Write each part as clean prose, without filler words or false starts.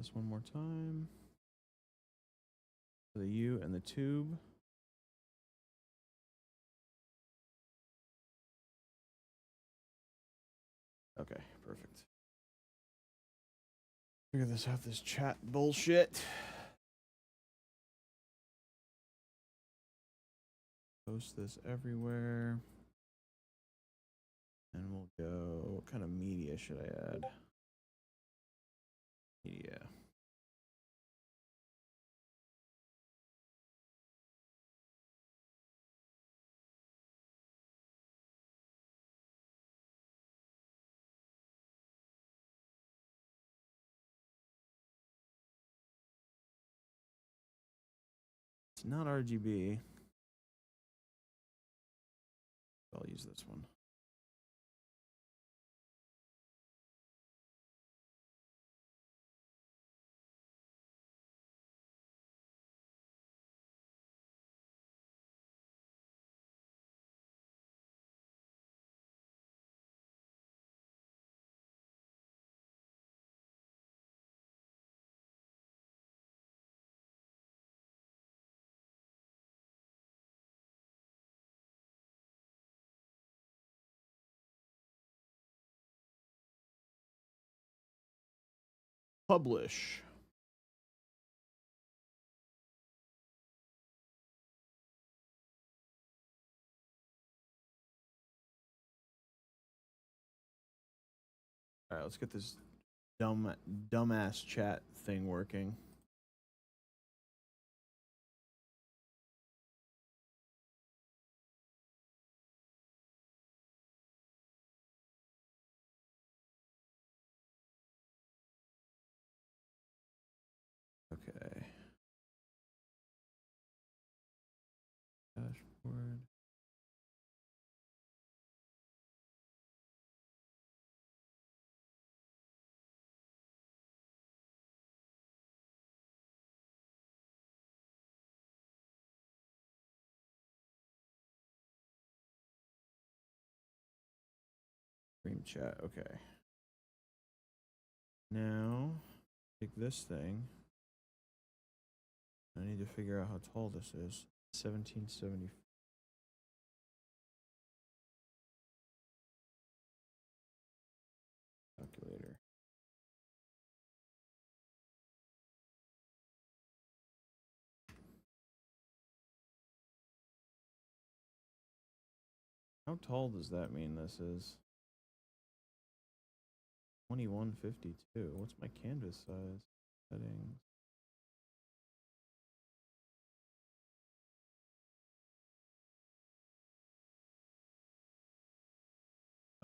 this one more time. The U and the tube. Okay, perfect. Figure this out, this chat bullshit. Post this everywhere. And we'll go, what kind of media should I add? Media. It's not RGB. I'll use this one. Publish. All right, let's get this dumbass chat thing working. Okay. Dashboard. Stream chat. Okay. Now, take this thing. I need to figure out how tall this is. 1770. Calculator. How tall does that mean this is? 2152. What's my canvas size? Settings.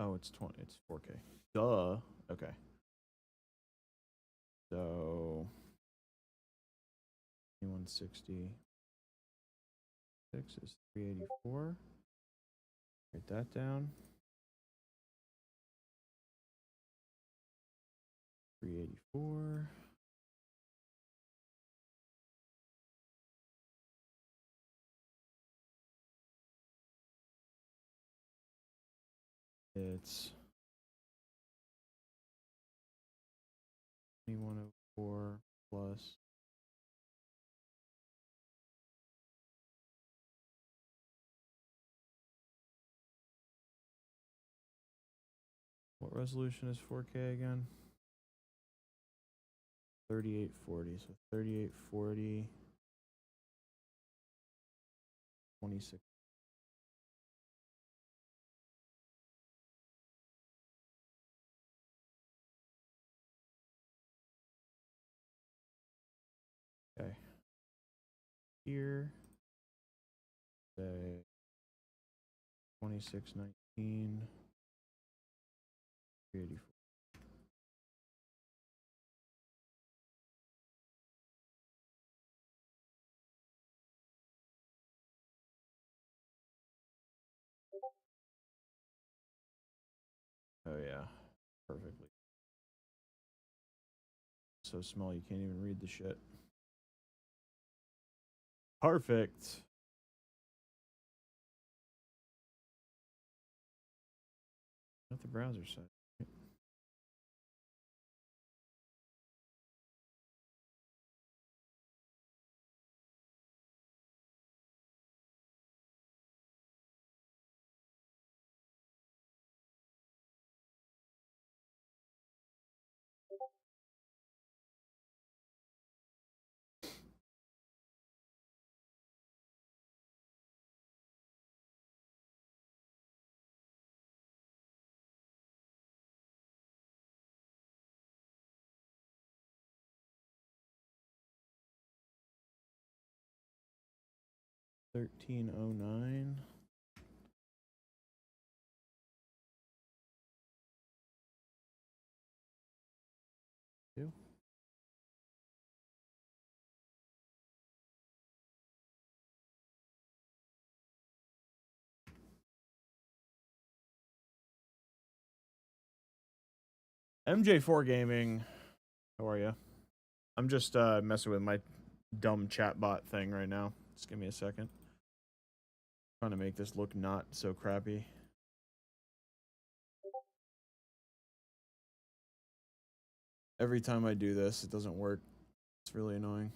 Oh, it's 20. It's 4K. Duh. Okay. So 2160. 6 is 384. Write that down. 384. It's 2104 plus. What resolution is 4K again? 3840. So 3840. 26. Okay. Here. Say 2619. 384. Oh yeah. Perfectly. So small you can't even read the shit. Perfect. Not the browser side. 1309. Two. MJ4 Gaming, how are you? I'm just messing with my dumb chatbot thing right now. Just give me a second. Trying to make this look not so crappy. Every time I do this, it doesn't work. It's really annoying.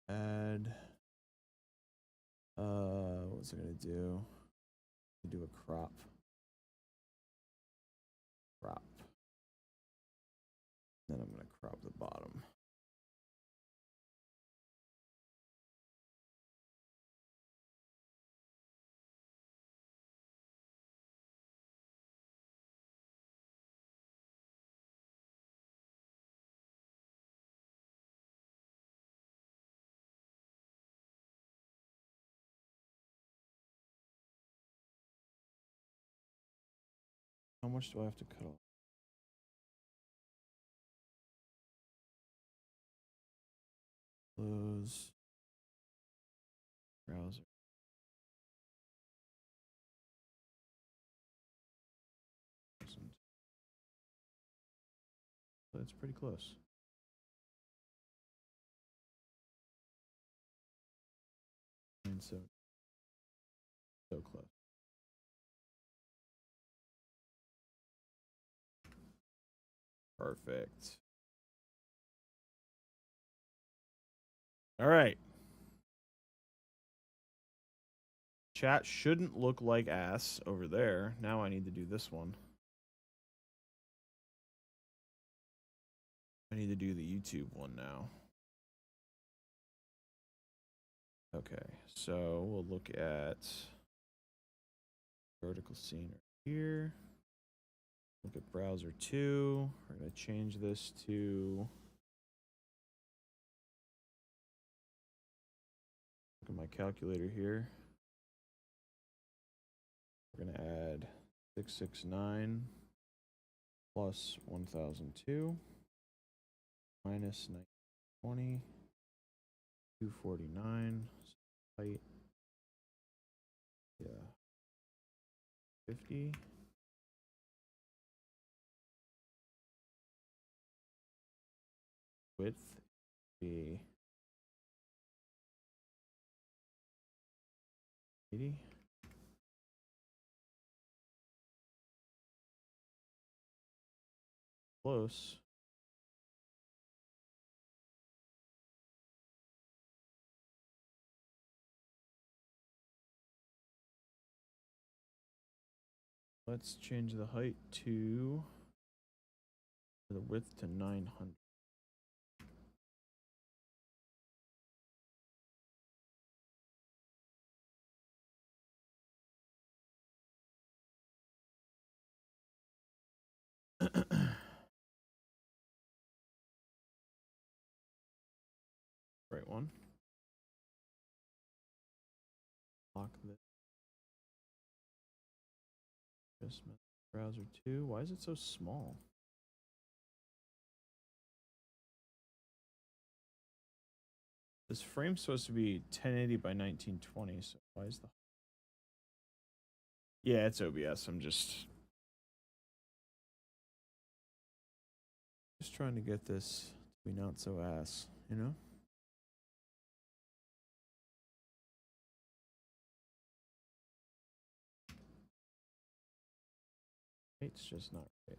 Add. What's it gonna do? Do a crop. Crop. Then I'm gonna crop the bottom. How much do I have to cut off? Close. Browser. That's pretty close. And so close. Perfect. All right. Chat shouldn't look like ass over there. Now I need to do this one. I need to do the YouTube one now. Okay, so we'll look at vertical scene right here. Look at browser 2. We're going to change this to... Look at my calculator here. We're going to add 669 plus 1002 minus 920, 249, height, yeah, 50. Width be 80. Close. Let's change the height to the width to 900. Right one. Lock this. Just browser 2. Why is it so small? This frame's supposed to be 1080 by 1920, so why is the... Yeah, it's OBS. I'm just trying to get this to be not so ass, you know? It's just not right.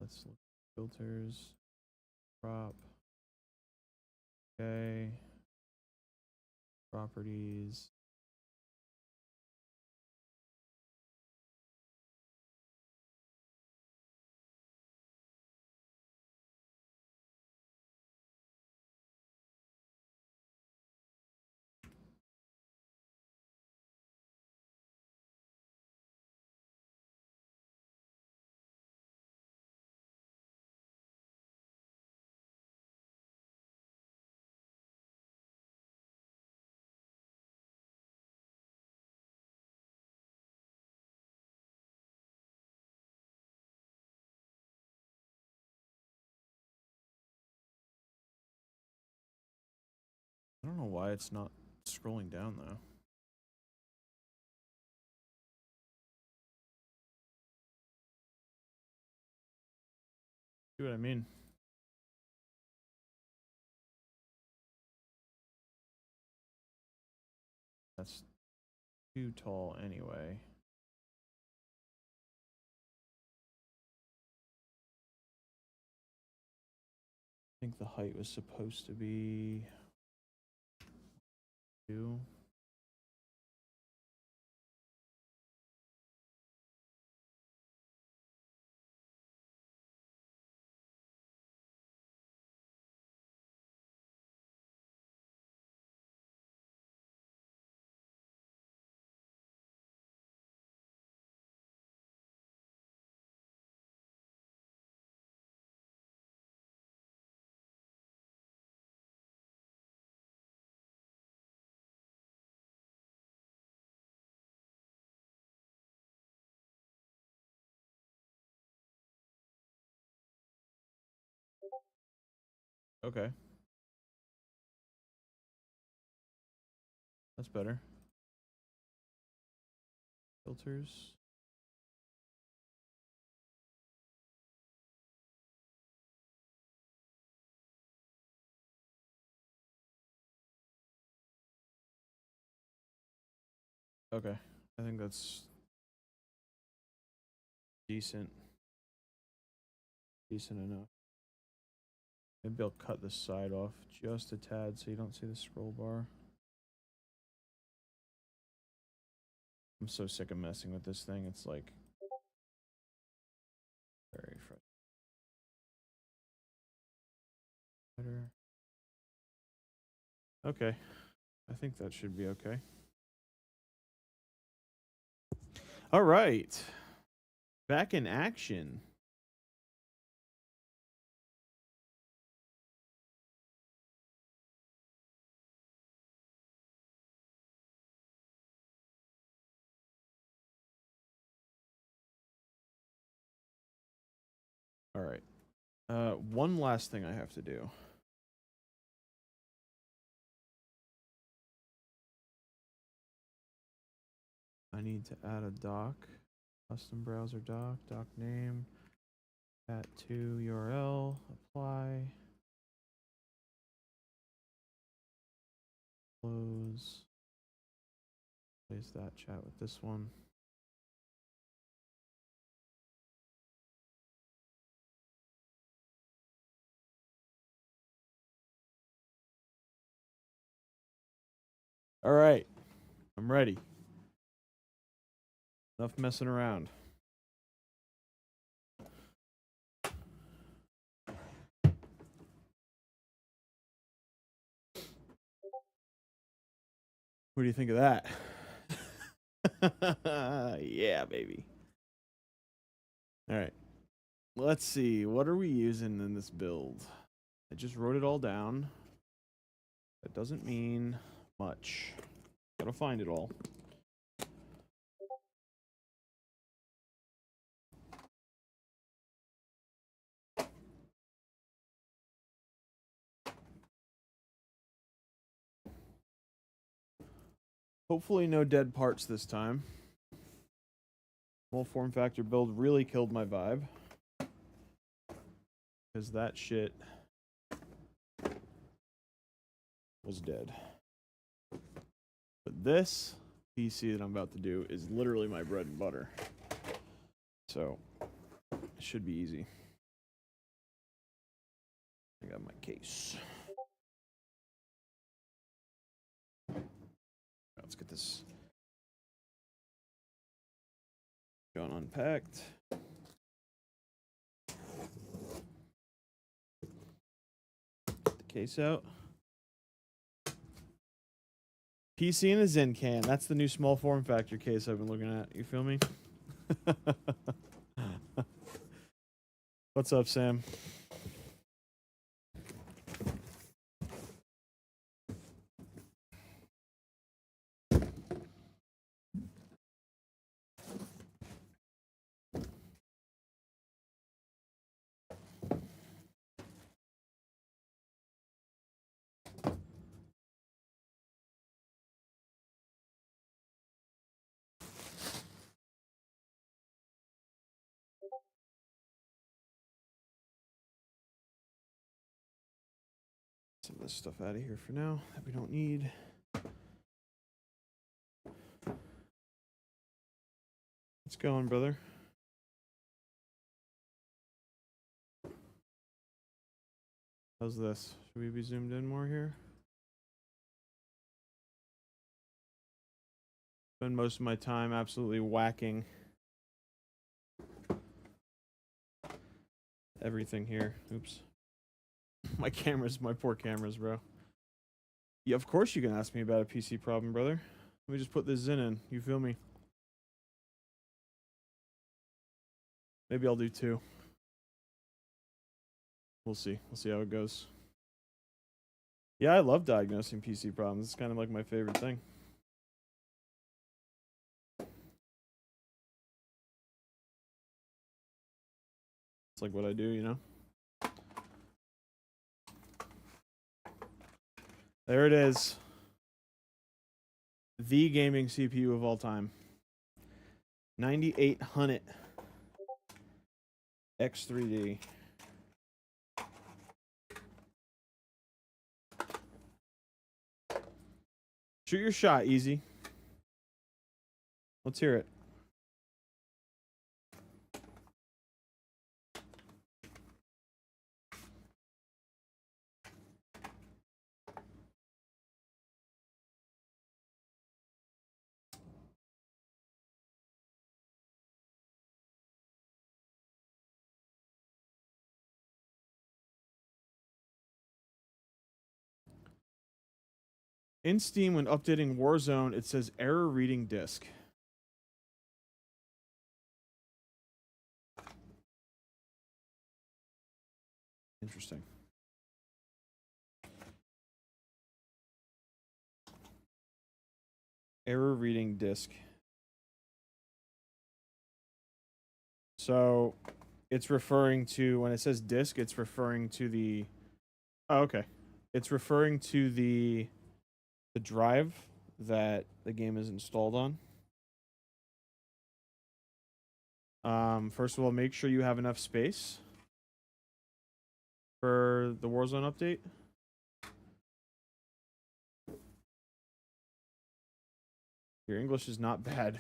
Let's look at filters, crop, okay, properties. why it's not scrolling down though. See what I mean? That's too tall anyway. I think the height was supposed to be 2. Okay. That's better. Filters. Okay. I think that's decent. Decent enough. Maybe I'll cut this side off just a tad so you don't see the scroll bar. I'm so sick of messing with this thing. It's like very frustrating. Okay. I think that should be okay. All right. Back in action. All right. One last thing I have to do. I need to add a doc. Custom browser doc. Doc name. cat2 URL. Apply. Close. Place that chat with this one. All right. I'm ready. Enough messing around. What do you think of that? Yeah, baby. All right. Let's see. What are we using in this build? I just wrote it all down. That doesn't mean much. Gotta find it all. Hopefully no dead parts this time. Small form factor build really killed my vibe. Because that shit was dead. But this PC that I'm about to do is literally my bread and butter. So, it should be easy. I got my case. Let's get this going unpacked. Get the case out. PC in a Zen can. That's the new small form factor case I've been looking at. You feel me? What's up, Sam? Some of this stuff out of here for now that we don't need. What's going, brother? How's this? Should we be zoomed in more here? Spend most of my time absolutely whacking everything here. Oops. My cameras, my poor cameras, bro. Yeah, of course you can ask me about a PC problem, brother. Let me just put this Zen in. You feel me? Maybe I'll do 2. We'll see. We'll see how it goes. Yeah, I love diagnosing PC problems. It's kind of like my favorite thing. It's like what I do, you know? There it is. The gaming CPU of all time. 9800 X3D. Shoot your shot, easy. Let's hear it. In Steam, when updating Warzone, it says error reading disk. Interesting. Error reading disk. So it's referring to, when it says disk, it's referring to the, oh, okay. It's referring to the drive that the game is installed on. First of all, make sure you have enough space for the Warzone update. Your English is not bad.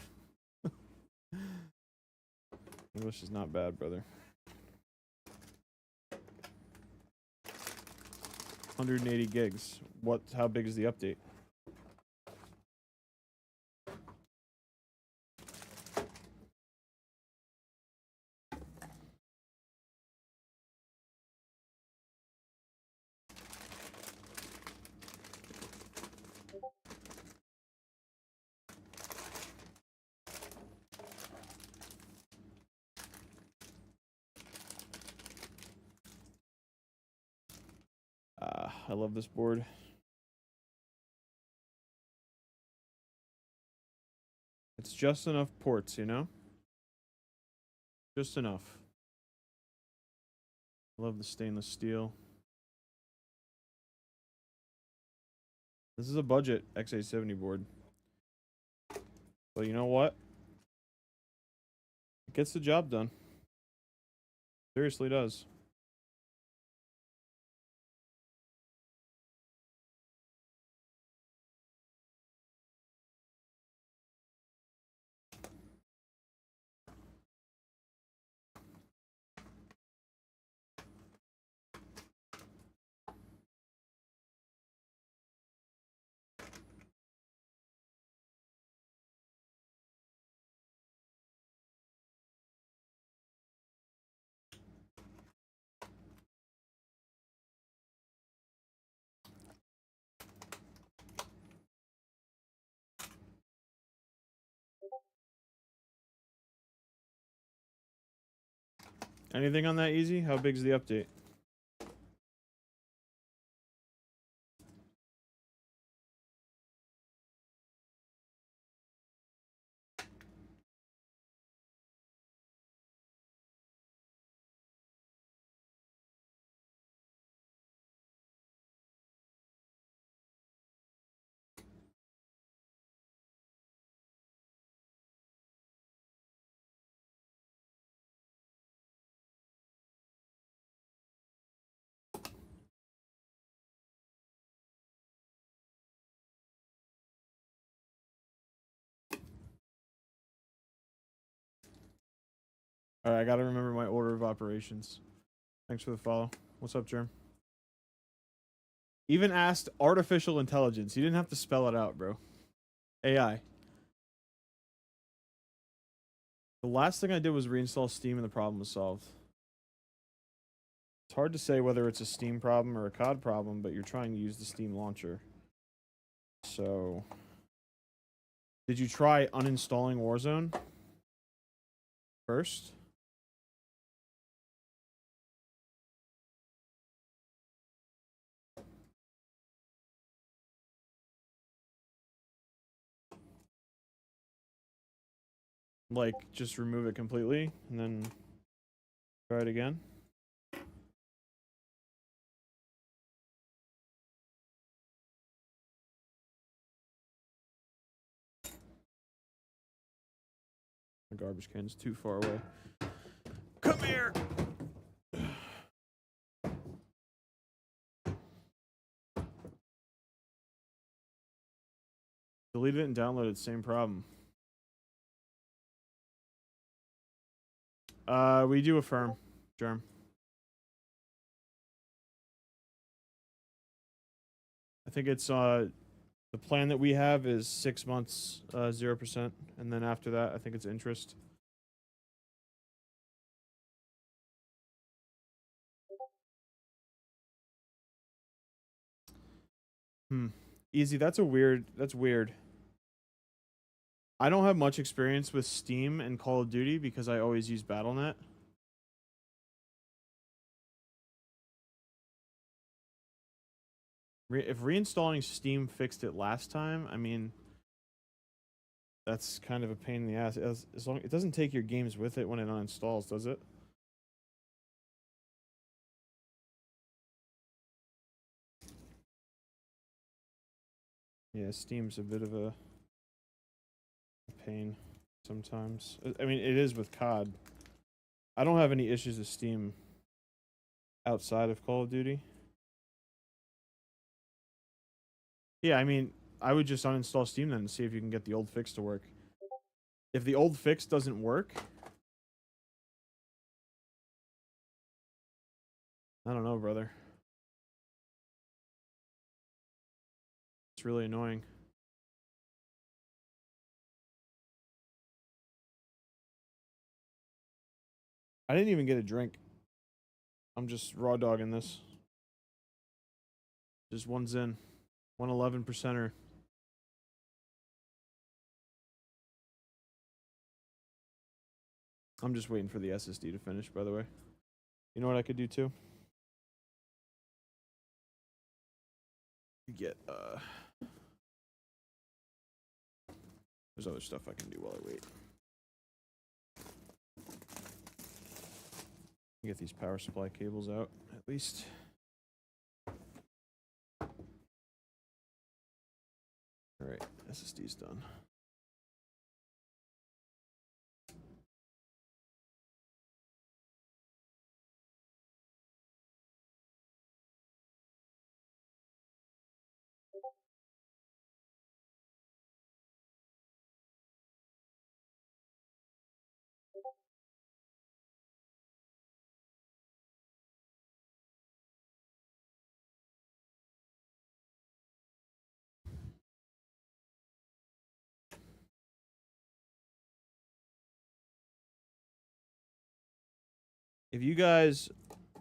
English is not bad, brother. 180 gigs. How big is the update? I love this board. It's just enough ports, you know? Just enough. I love the stainless steel. This is a budget x870 board. But you know what? It gets the job done. Seriously does. Anything on that easy? How big's the update? Alright, I gotta remember my order of operations. Thanks for the follow. What's up, Germ? Even asked artificial intelligence. You didn't have to spell it out, bro. AI. The last thing I did was reinstall Steam and the problem was solved. It's hard to say whether it's a Steam problem or a COD problem, but you're trying to use the Steam launcher. So... Did you try uninstalling Warzone first? Like, just remove it completely and then try it again? The garbage can's too far away. Come here! Delete it and download it, same problem. We do affirm, Germ. I think it's, the plan that we have is 6 months, 0%, and then after that, I think it's interest. Easy, that's weird. I don't have much experience with Steam and Call of Duty because I always use Battle.net. If reinstalling Steam fixed it last time, I mean, that's kind of a pain in the ass. As long it doesn't take your games with it when it uninstalls, does it? Yeah, Steam's a bit of a pain sometimes. I mean, it is with COD. I don't have any issues with Steam outside of Call of Duty. Yeah, I mean, I would just uninstall Steam then and see if you can get the old fix to work. If the old fix doesn't work, I don't know, brother. It's really annoying. I didn't even get a drink. I'm just raw dogging this. Just one's in. 111%er. I'm just waiting for the SSD to finish, by the way. You know what I could do too? Get, there's other stuff I can do while I wait. Get these power supply cables out, at least. Alright, SSD's done. If you guys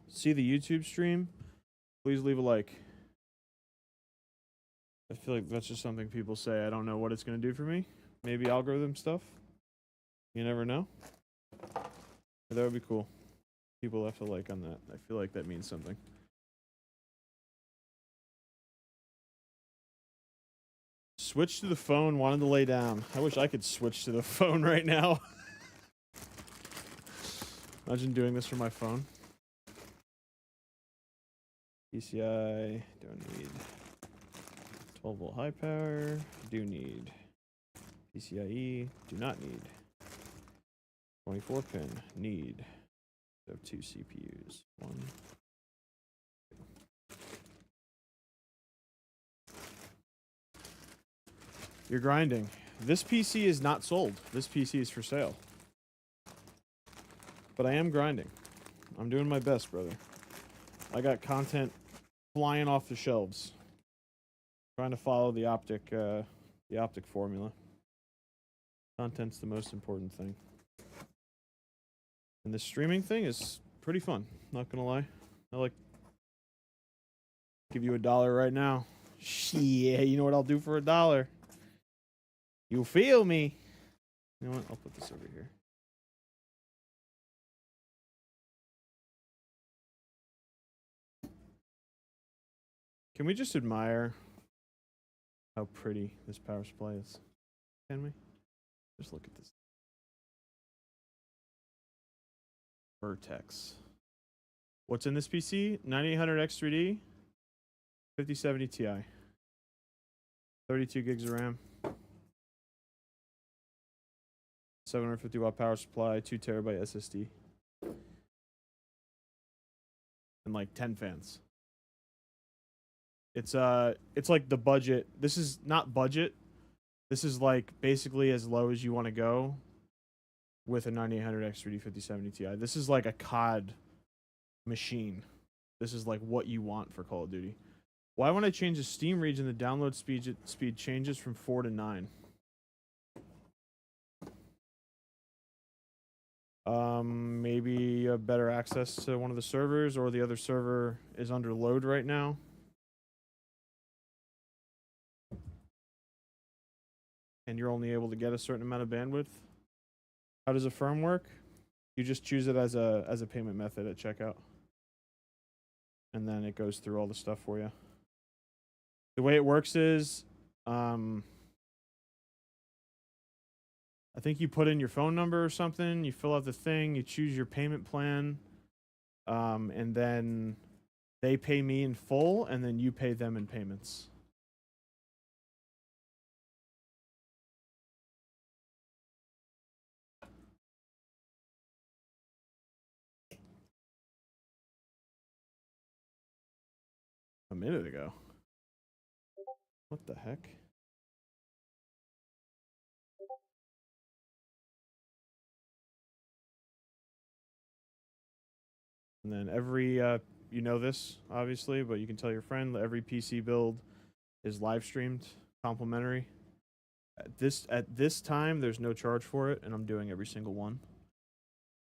see the YouTube stream, please leave a like. I feel like that's just something people say. I don't know what it's going to do for me. Maybe algorithm stuff. You never know. But that would be cool. People left a like on that. I feel like that means something. Switch to the phone, wanted to lay down. I wish I could switch to the phone right now. Imagine doing this from my phone. PCI, don't need 12 volt high power, do need PCIe, do not need 24 pin, need. So 2 CPUs, 1. You're grinding. This PC is not sold. This PC is for sale. But I am grinding. I'm doing my best, brother. I got content flying off the shelves. Trying to follow the optic formula. Content's the most important thing. And this streaming thing is pretty fun, not gonna lie. I like give you $1 right now. Yeah, you know what I'll do for $1? You feel me? You know what? I'll put this over here. Can we just admire how pretty this power supply is? Can we? Just look at this. Vertex. What's in this PC? 9800 X3D, 5070 Ti, 32 gigs of RAM, 750 watt power supply, 2 terabyte SSD, and like 10 fans. It's like the budget. This is not budget. This is like basically as low as you want to go with a 9800 X3D 5070 Ti. This is like a COD machine. This is like what you want for Call of Duty. Why when I change the Steam region, the download speed changes from 4 to 9? Maybe you have better access to one of the servers, or the other server is under load right now. And you're only able to get a certain amount of bandwidth. How does Affirm work? You just choose it as a payment method at checkout. And then it goes through all the stuff for you. The way it works is, I think you put in your phone number or something, you fill out the thing, you choose your payment plan, and then they pay me in full, and then you pay them in payments. A minute ago. What the heck? And then every, you know this, obviously, but you can tell your friend, every PC build is live streamed, complimentary. At this time, there's no charge for it, and I'm doing every single one.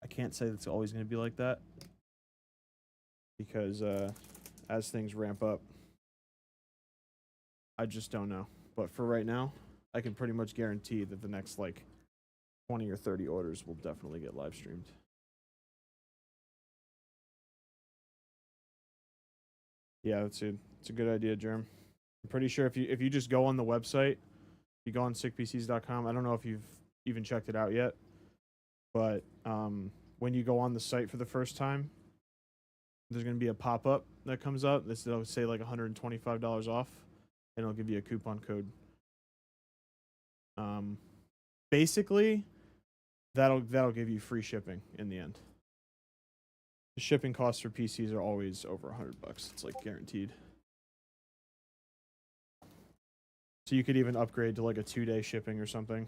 I can't say that's always going to be like that, because as things ramp up, I just don't know. But for right now, I can pretty much guarantee that the next like 20 or 30 orders will definitely get live streamed. Yeah, it's a good idea, Germ. I'm pretty sure if you just go on the website, you go on sickpcs.com. I don't know if you've even checked it out yet, but when you go on the site for the first time, there's going to be a pop-up that comes up. It'll say like $125 off, and it'll give you a coupon code. Basically, that'll give you free shipping in the end. The shipping costs for PCs are always over $100. It's like guaranteed. So you could even upgrade to like a 2-day shipping or something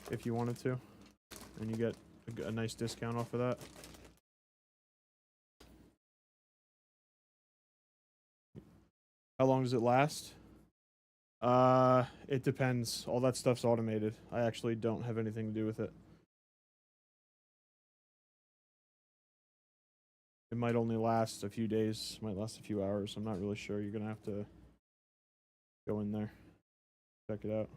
if you wanted to, and you get a nice discount off of that. How long does it last? It depends. All that stuff's automated. I actually don't have anything to do with it. It might only last a few days, might last a few hours. I'm not really sure. You're gonna have to go in there, check it out.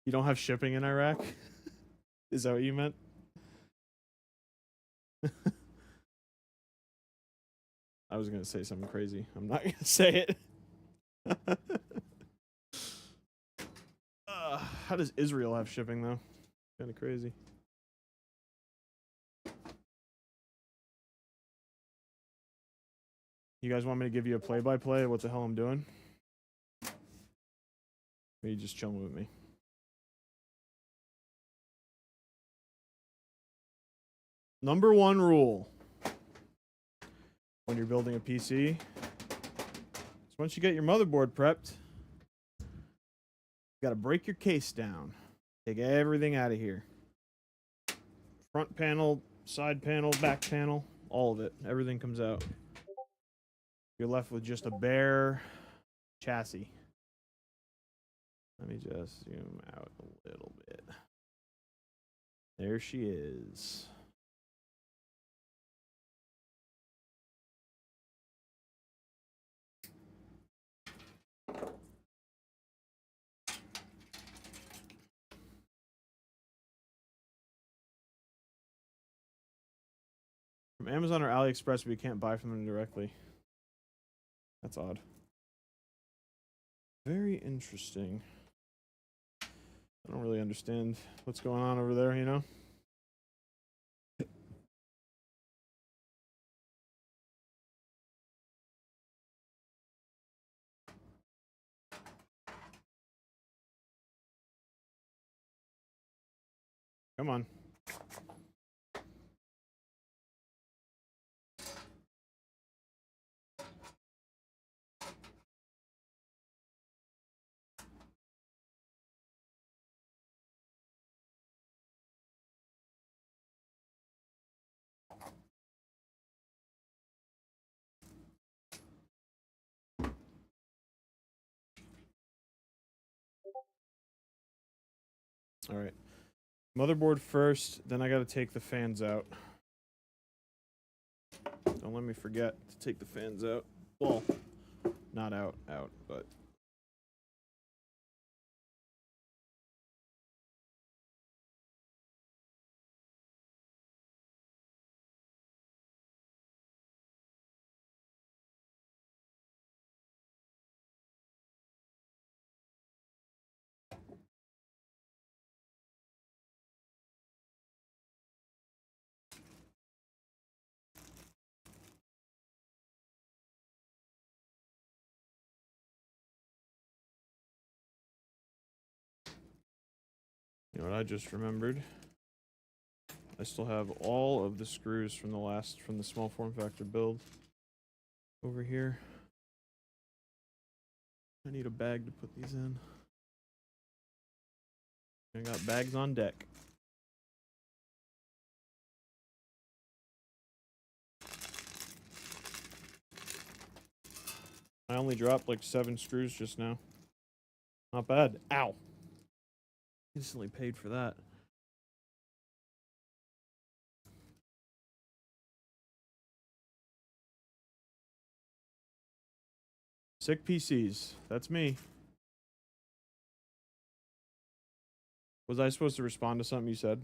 You don't have shipping in Iraq? Is that what you meant? I was gonna say something crazy. I'm not gonna say it. How does Israel have shipping though? Kind of crazy. You guys want me to give you a play-by-play of what the hell I'm doing? Or are you just chilling with me? Number one rule. when you're building a PC. So once you get your motherboard prepped, you gotta break your case down. Take everything out of here. Front panel, side panel, back panel, all of it. Everything comes out. You're left with just a bare chassis. Let me just zoom out a little bit. There she is. From Amazon or AliExpress, but you can't buy from them directly. That's odd. Very interesting. I don't really understand what's going on over there, you know? Come on. All right. Motherboard first, then I got to take the fans out. Don't let me forget to take the fans out. Well, not out, but... You know what I just remembered? I still have all of the screws from the small form factor build over here. I need a bag to put these in. I got bags on deck. I only dropped like 7 screws just now. Not bad. Ow! Instantly paid for that. Sick PCs. That's me. Was I supposed to respond to something you said?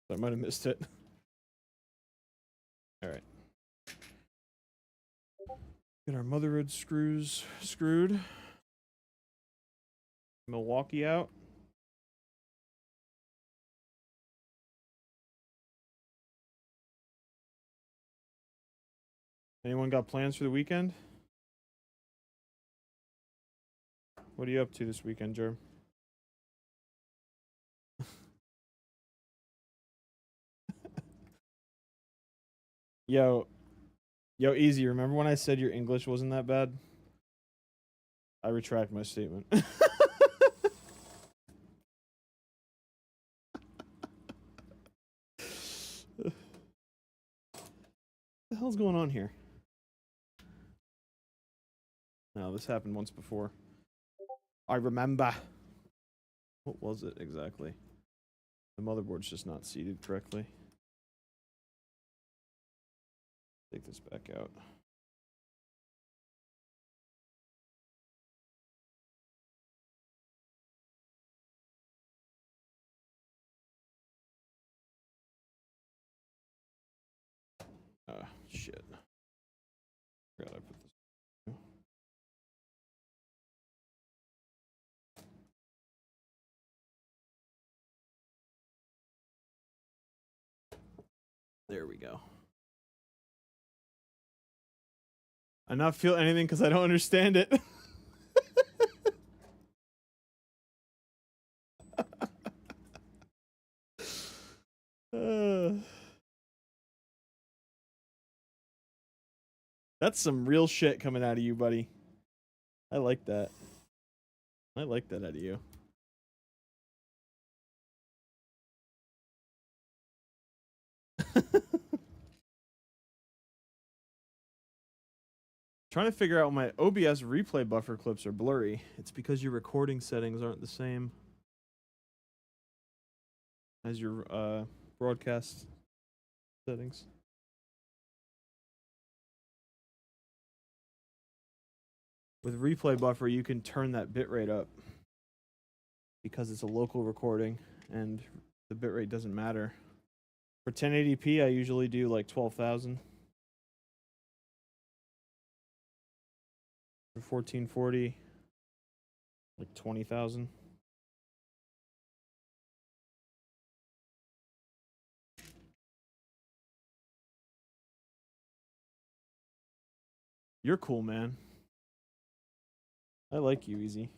I might have missed it. Alright. Get our motherboard screws screwed. Milwaukee out. Anyone got plans for the weekend? What are you up to this weekend, Jerm? Yo, easy. Remember when I said your English wasn't that bad? I retract my statement. What the hell's going on here? No, this happened once before. I remember. What was it exactly? The motherboard's just not seated correctly. Take this back out. Shit. Forgot I put this. There we go. I not feel anything because I don't understand it. That's some real shit coming out of you, buddy. I like that. I like that out of you. Trying to figure out my OBS replay buffer clips are blurry. It's because your recording settings aren't the same as your broadcast settings. With replay buffer, you can turn that bitrate up because it's a local recording and the bitrate doesn't matter. For 1080p, I usually do like 12,000. For 1440, like 20,000. You're cool, man. I like you, Easy.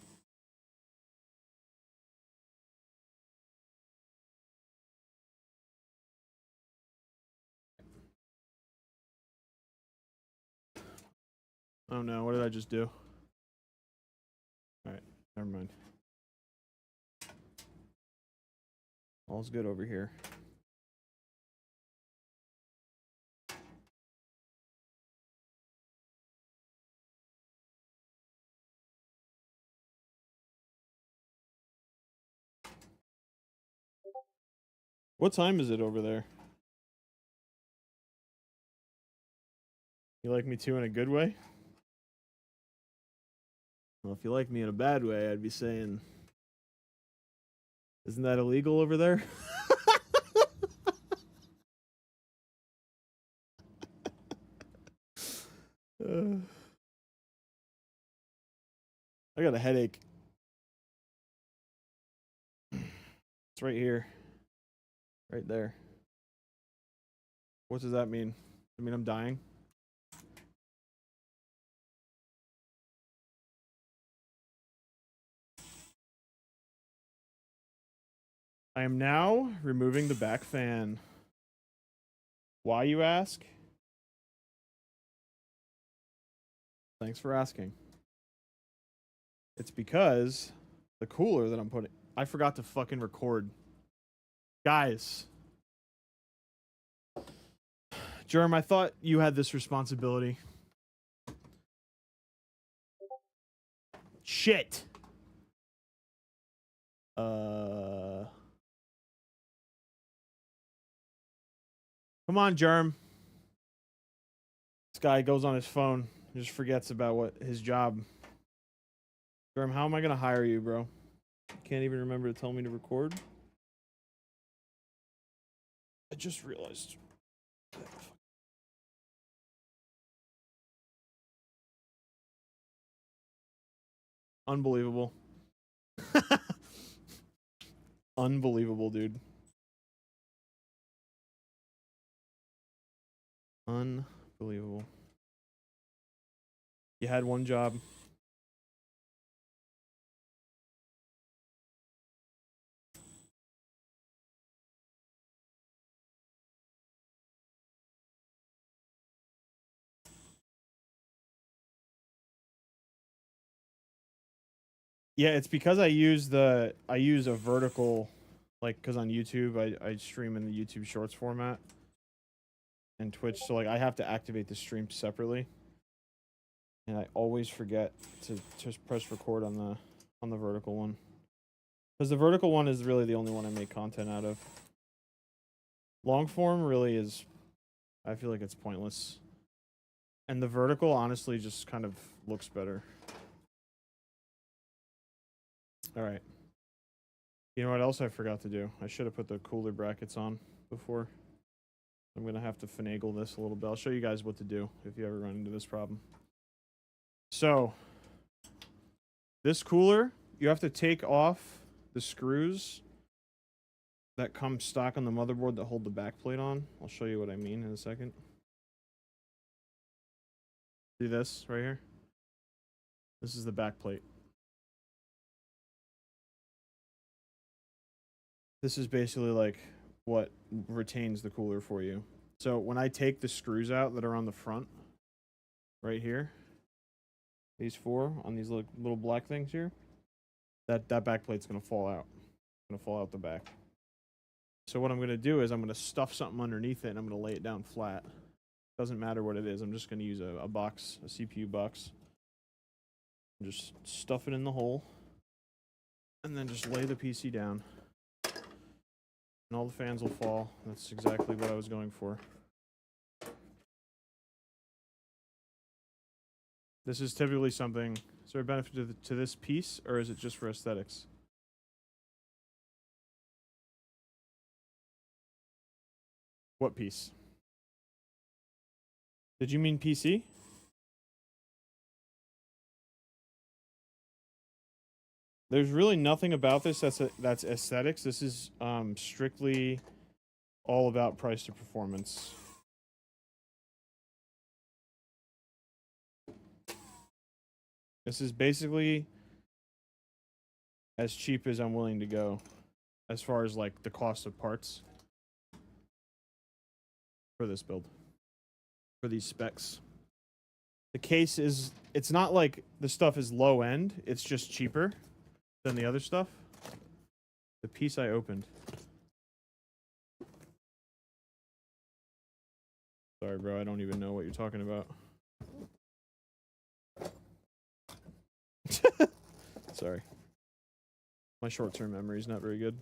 Oh no, what did I just do? Alright, never mind. All's good over here. What time is it over there? You like me too in a good way? Well, if you like me in a bad way, I'd be saying, isn't that illegal over there? I got a headache. It's right here. Right there. What does that mean? I mean, I'm dying. I am now removing the back fan. Why, you ask? Thanks for asking. It's because the cooler that I'm putting... I forgot to fucking record. Guys. Germ, I thought you had this responsibility. Shit. Come on, Germ. This guy goes on his phone. Just forgets about what his job. Germ, how am I gonna hire you, bro? Can't even remember to tell me to record. I just realized. Unbelievable. Unbelievable, dude. Unbelievable. You had one job. Yeah, it's because I use a vertical, like, because on YouTube I stream in the YouTube Shorts format and Twitch, so like I have to activate the stream separately, and I always forget to just press record on the vertical one, because the vertical one is really the only one I make content out of. Long form really is, I feel like it's pointless, and the vertical honestly just kind of looks better. All right. You know what else I forgot to do? I should have put the cooler brackets on before. I'm going to have to finagle this a little bit. I'll show you guys what to do if you ever run into this problem. So, this cooler, you have to take off the screws that come stock on the motherboard that hold the backplate on. I'll show you what I mean in a second. See this right here? This is the backplate. This is basically like what retains the cooler for you. So when I take the screws out that are on the front, right here, these four on these little black things here, that backplate's gonna fall out. It's gonna fall out the back. So what I'm gonna do is I'm gonna stuff something underneath it and I'm gonna lay it down flat. Doesn't matter what it is. I'm just gonna use a box, a CPU box. And just stuff it in the hole, and then just lay the PC down. And all the fans will fall. That's exactly what I was going for. This is typically something... Is there a benefit to this piece, or is it just for aesthetics? What piece? Did you mean PC? There's really nothing about this that's aesthetics. This is strictly all about price to performance. This is basically as cheap as I'm willing to go as far as like the cost of parts for this build, for these specs. The case is, it's not like the stuff is low end, it's just cheaper than the other stuff. The piece I opened. Sorry, bro, I don't even know what you're talking about. Sorry. My short-term memory is not very good.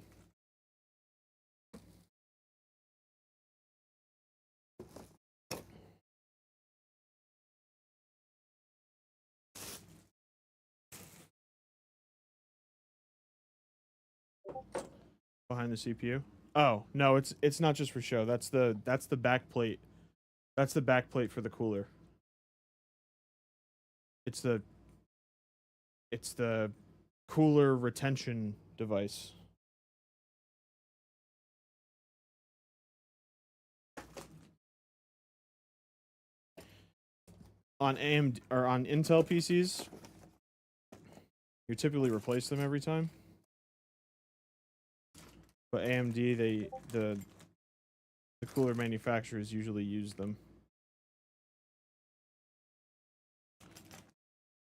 Behind the CPU? Oh, no, it's not just for show. That's the back plate. That's the back plate for the cooler. It's the cooler retention device. On AMD or on Intel PCs, you typically replace them every time. But AMD, the cooler manufacturers usually use them.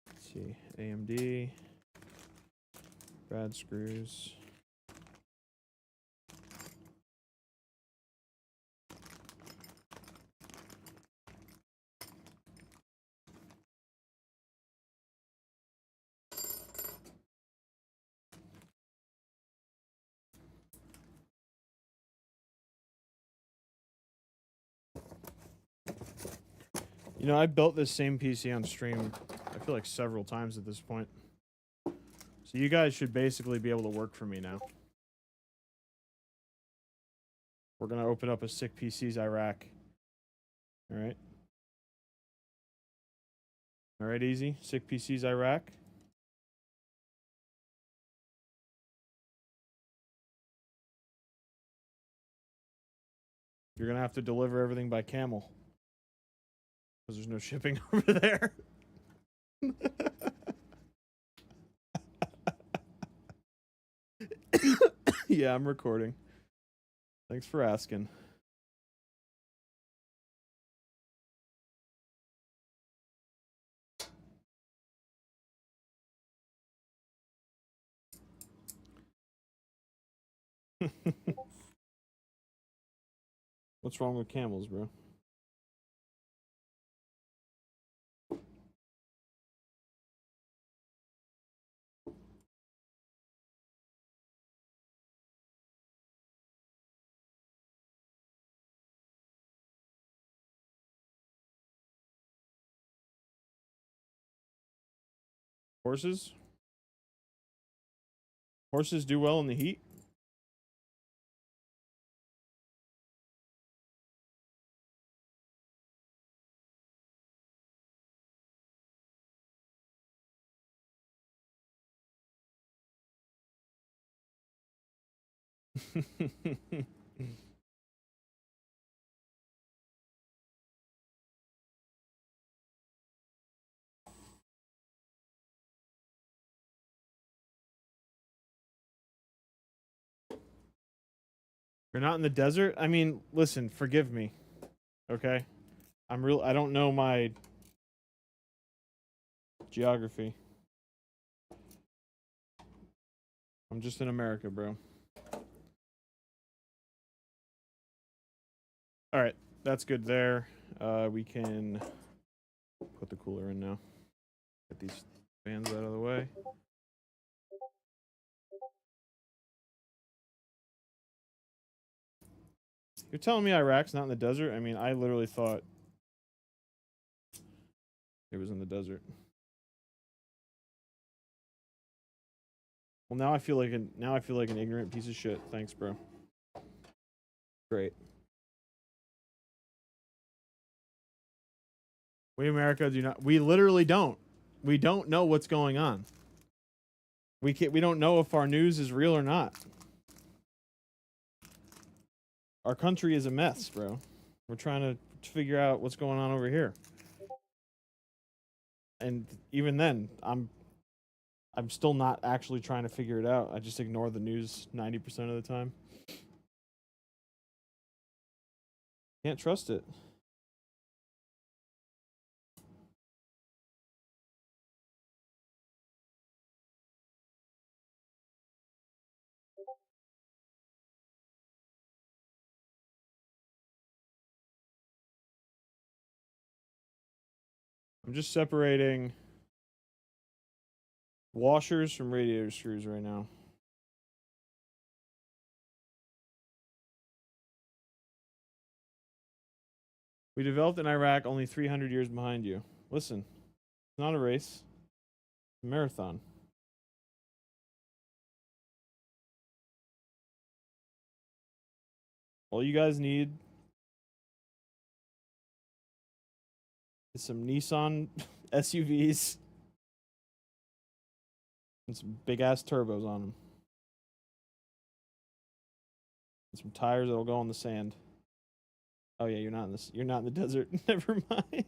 Let's see, AMD, bad screws. You know, I built this same PC on stream, I feel like several times at this point. So you guys should basically be able to work for me now. We're going to open up a Sick PCs Iraq. Alright. Alright, easy. Sick PCs Iraq. You're going to have to deliver everything by camel. Because there's no shipping over there. Yeah, I'm recording. Thanks for asking. What's wrong with camels, bro? Horses? Horses do well in the heat? You're not in the desert? I mean, listen, forgive me. Okay? I don't know my geography. I'm just in America, bro. All right, that's good there. We can put the cooler in now. Get these fans out of the way. You're telling me Iraq's not in the desert? I mean, I literally thought it was in the desert. Well, now I feel like an ignorant piece of shit. Thanks, bro. Great. We America do not. We literally don't. We don't know what's going on. We don't know if our news is real or not. Our country is a mess, bro. We're trying to figure out what's going on over here. And even then, I'm still not actually trying to figure it out. I just ignore the news 90% of the time. Can't trust it. I'm just separating washers from radiator screws right now. We developed in Iraq only 300 years behind you. Listen, it's not a race. It's a marathon. All you guys need is some Nissan SUVs and some big ass turbos on them. And some tires that'll go on the sand. Oh yeah, you're not in the desert. Never mind.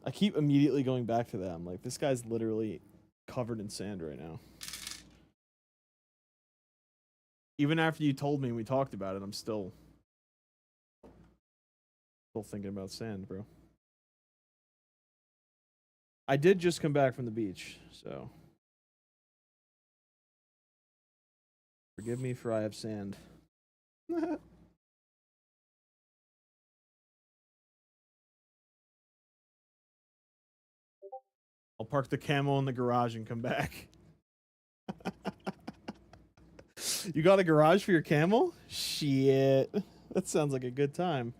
I keep immediately going back to that. I'm like, this guy's literally covered in sand right now. Even after you told me and we talked about it, I'm still thinking about sand, bro. I did just come back from the beach, so forgive me for I have sand. I'll park the camel in the garage and come back. You got a garage for your camel? Shit. That sounds like a good time.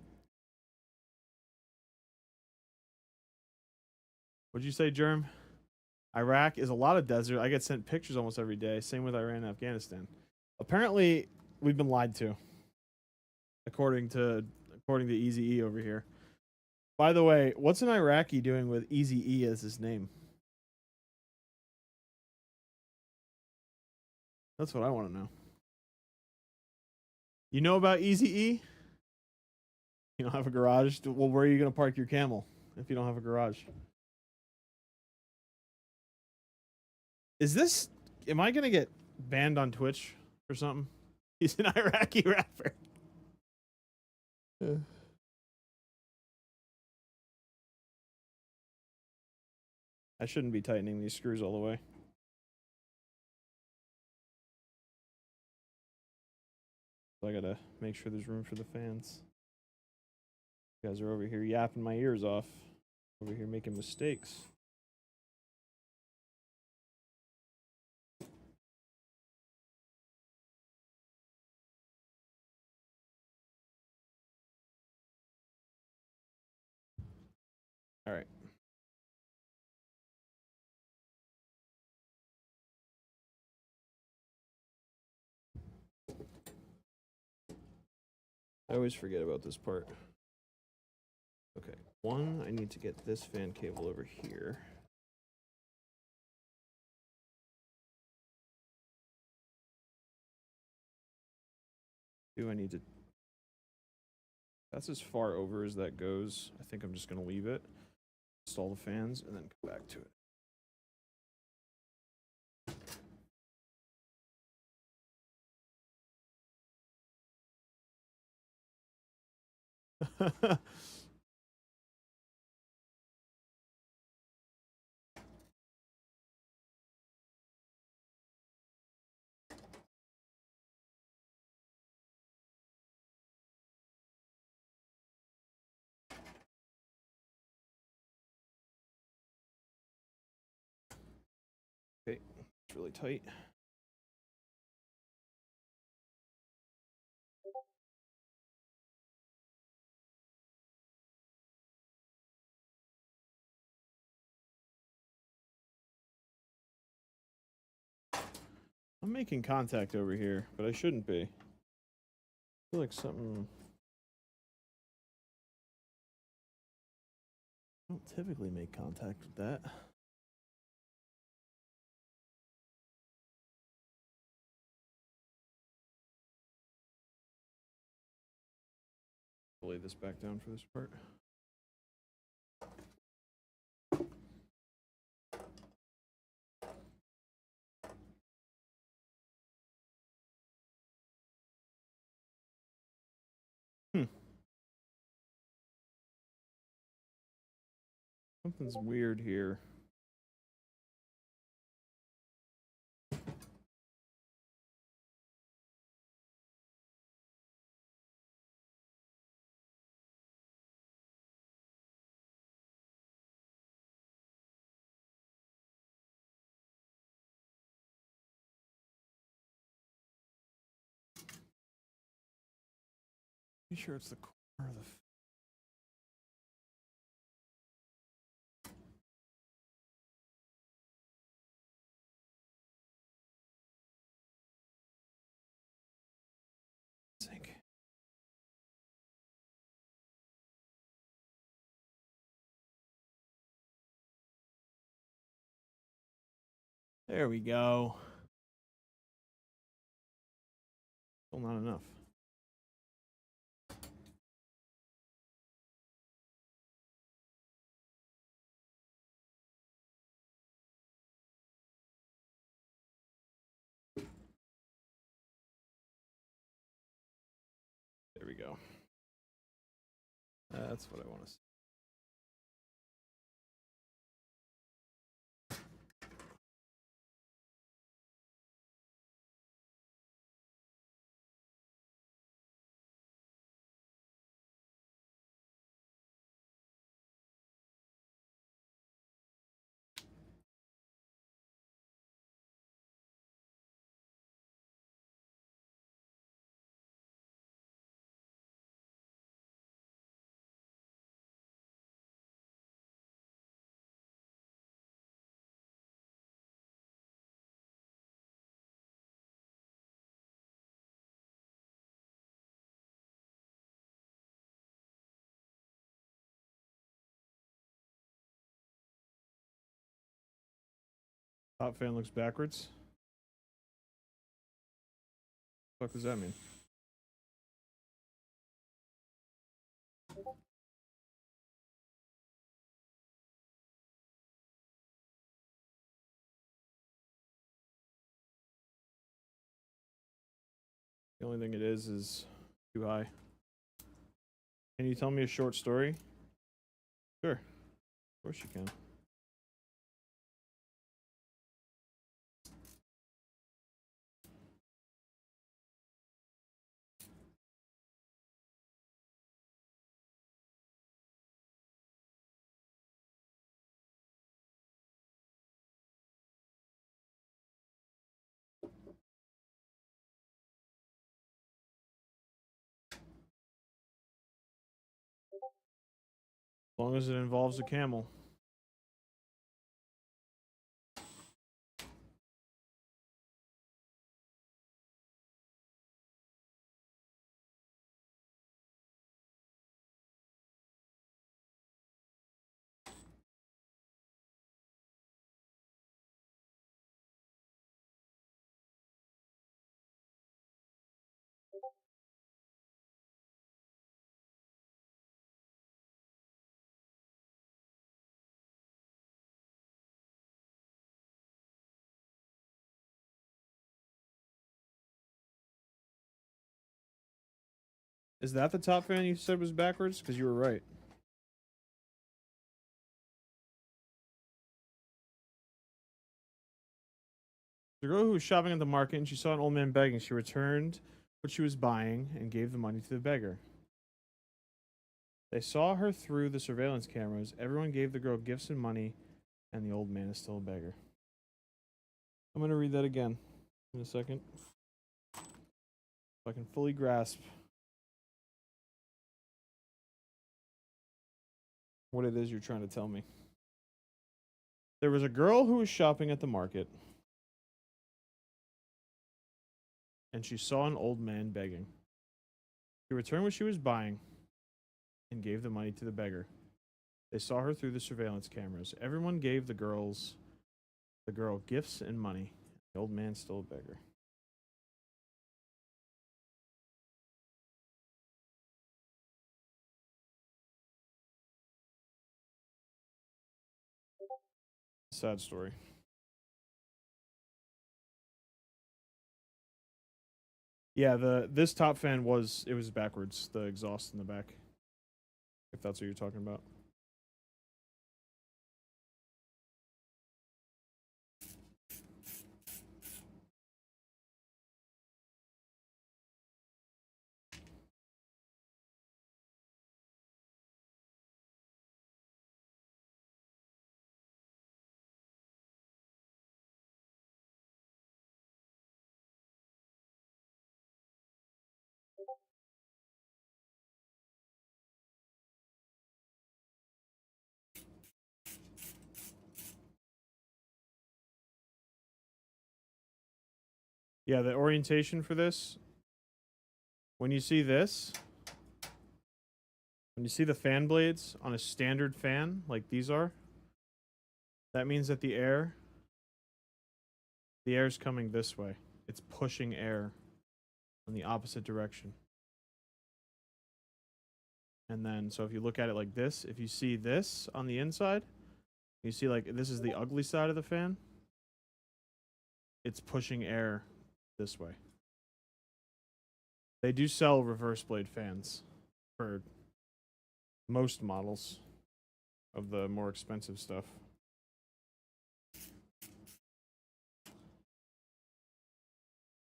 What'd you say, Germ? Iraq is a lot of desert. I get sent pictures almost every day. Same with Iran and Afghanistan. Apparently, we've been lied to. According to Easy E over here. By the way, what's an Iraqi doing with Easy E as his name? That's what I want to know. You know about Easy E? You don't have a garage? Well, where are you going to park your camel if you don't have a garage? Am I going to get banned on Twitch or something? He's an Iraqi rapper. I shouldn't be tightening these screws all the way. So I gotta make sure there's room for the fans. You guys are over here yapping my ears off. Over here making mistakes. All right. I always forget about this part. Okay, one, I need to get this fan cable over here. Do I need to... That's as far over as that goes. I think I'm just going to leave it. Install the fans and then come back to it. Okay, it's really tight. I'm making contact over here, but I shouldn't be. I feel like something... I don't typically make contact with that. Lay this back down for this part. Something's weird here. Pretty sure it's the corner of the... sink. There we go. Still not enough. There we go. That's what I want to see. Top fan looks backwards. What the fuck does that mean? The only thing it is too high. Can you tell me a short story? Sure. Of course you can. As long as it involves a camel. Is that the top fan you said was backwards? Because you were right. The girl who was shopping at the market and she saw an old man begging. She returned what she was buying and gave the money to the beggar. They saw her through the surveillance cameras. Everyone gave the girl gifts and money, and the old man is still a beggar. I'm going to read that again in a second. If I can fully grasp what it is you're trying to tell me. There was a girl who was shopping at the market, and she saw an old man begging. She returned what she was buying and gave the money to the beggar. They saw her through the surveillance cameras. Everyone gave the girl gifts and money. The old man's still a beggar. Sad story. Yeah, this top fan was backwards, the exhaust in the back. If that's what you're talking about. Yeah, the orientation for this, when you see this, when you see the fan blades on a standard fan like these are, that means that the air's coming this way. It's pushing air in the opposite direction. And then, so if you look at it like this, if you see this on the inside, you see like this is the ugly side of the fan. It's pushing air this way. They do sell reverse blade fans for most models of the more expensive stuff.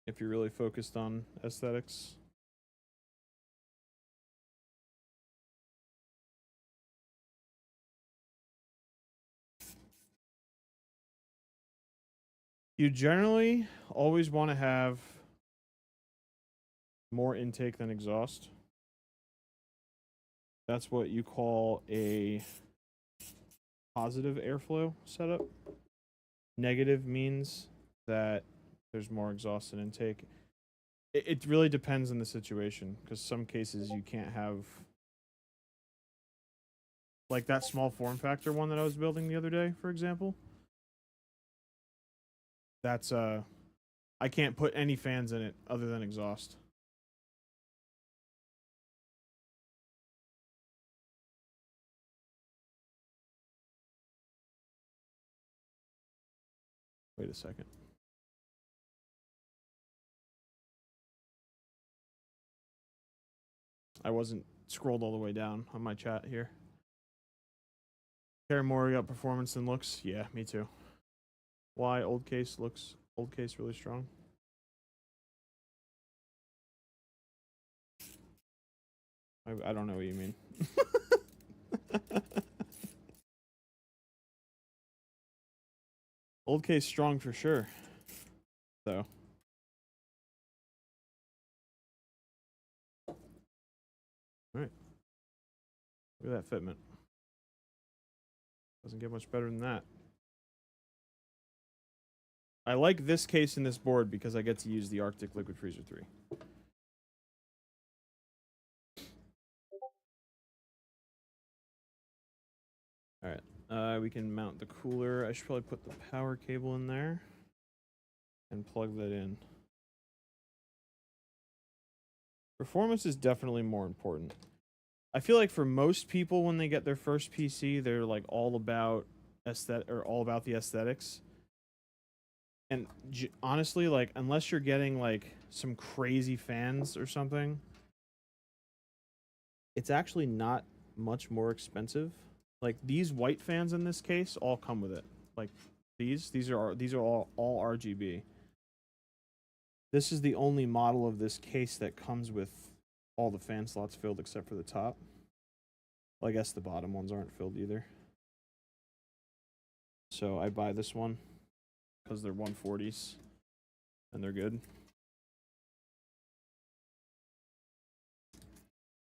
If you're really focused on aesthetics. You generally always want to have more intake than exhaust. That's what you call a positive airflow setup. Negative means that there's more exhaust than intake. It really depends on the situation, because some cases you can't have, like that small form factor one that I was building the other day, for example. That's I can't put any fans in it other than exhaust. Wait a second. I wasn't scrolled all the way down on my chat here. Care more about performance than looks? Yeah, me too. Why old case really strong? I don't know what you mean. Old case strong for sure. So. Alright. Look at that fitment. Doesn't get much better than that. I like this case in this board because I get to use the Arctic Liquid Freezer 3. Alright, we can mount the cooler. I should probably put the power cable in there and plug that in. Performance is definitely more important. I feel like for most people when they get their first PC, they're like all about the aesthetics. And honestly, like unless you're getting like some crazy fans or something, it's actually not much more expensive. Like these white fans in this case all come with it. Like these are all RGB. This is the only model of this case that comes with all the fan slots filled except for the top. Well, I guess the bottom ones aren't filled either. So I buy this one because they're 140s and they're good.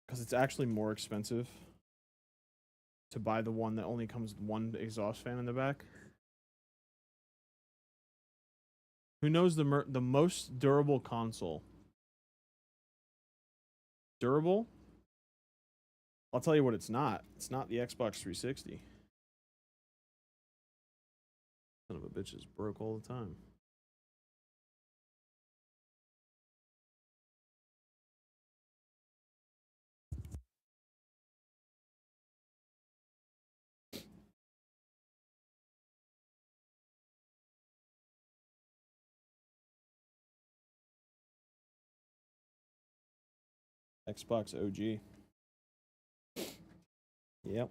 Because it's actually more expensive to buy the one that only comes with one exhaust fan in the back. Who knows the most durable console? Durable? I'll tell you what it's not. It's not the Xbox 360. Son of a bitch is broke all the time. Xbox OG. Yep.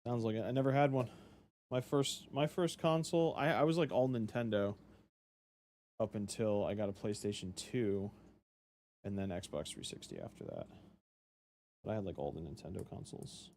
Sounds like it. I never had one. My first console, I was like all Nintendo up until I got a PlayStation 2 and then Xbox 360 after that. But I had like all the Nintendo consoles.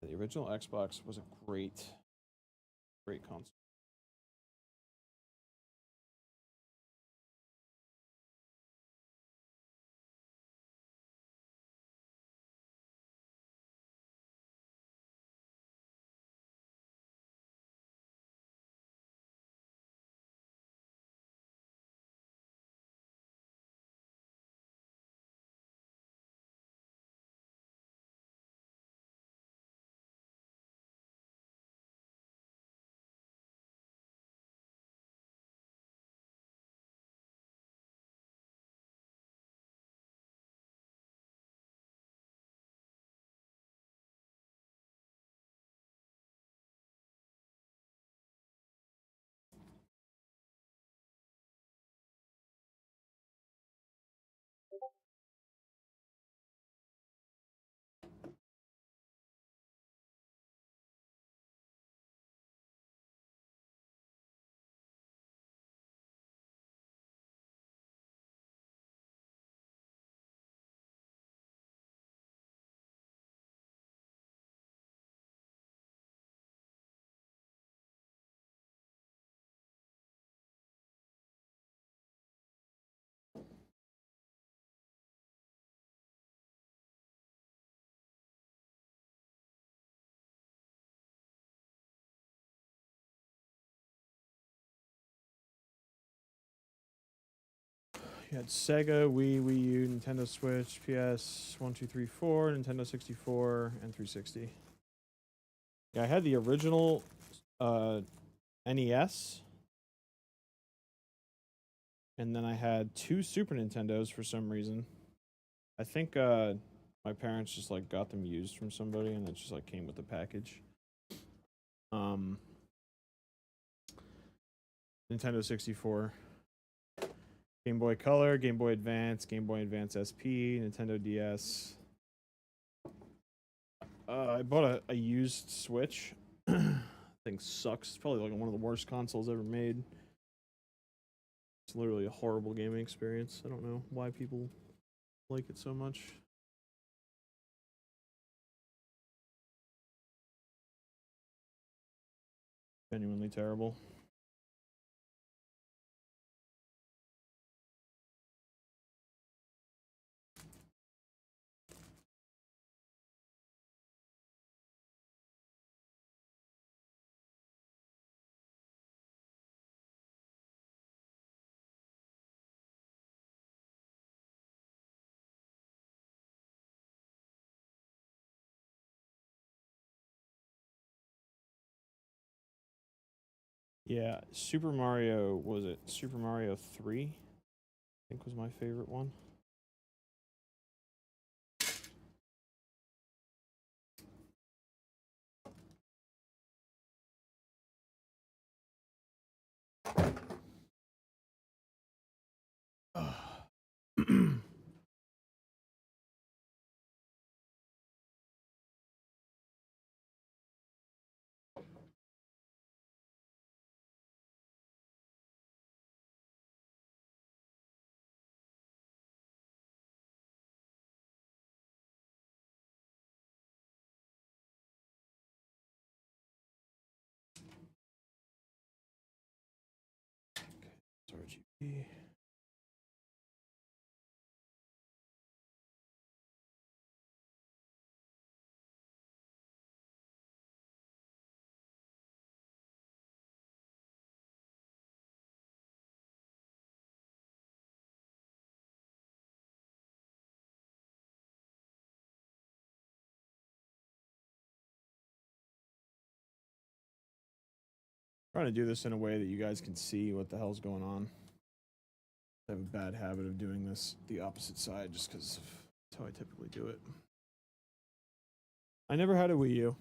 The original Xbox was a great console. You had Sega, Wii, Wii U, Nintendo Switch, PS 1, 2, 3, 4, Nintendo 64, and 360. Yeah, I had the original NES, and then I had 2 Super Nintendos for some reason. I think my parents just like got them used from somebody, and it just like came with the package. Nintendo 64. Game Boy Color, Game Boy Advance, Game Boy Advance SP, Nintendo DS. I bought a used Switch. Thing sucks. It's probably like one of the worst consoles ever made. It's literally a horrible gaming experience. I don't know why people like it so much. Genuinely terrible. Yeah, Super Mario, was it Super Mario 3? I think was my favorite one. RGB. Trying to do this in a way that you guys can see what the hell's going on. I have a bad habit of doing this the opposite side just because that's how I typically do it. I never had a Wii U.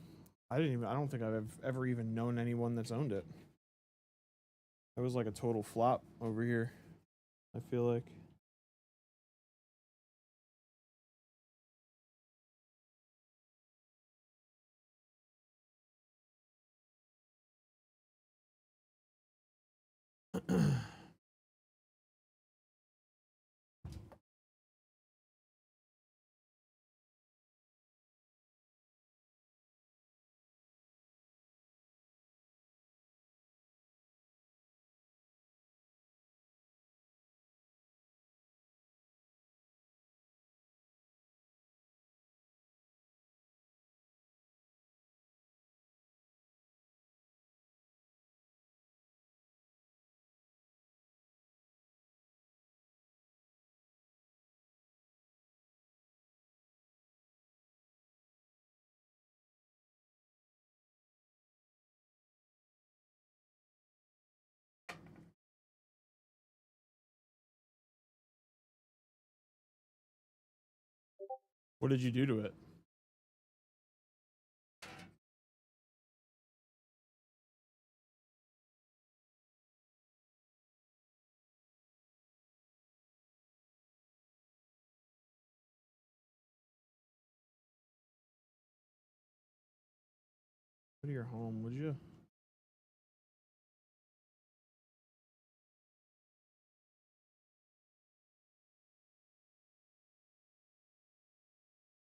I don't think I've ever even known anyone that's owned it. It was like a total flop over here, I feel like. What did you do to it? Go to your home, would you?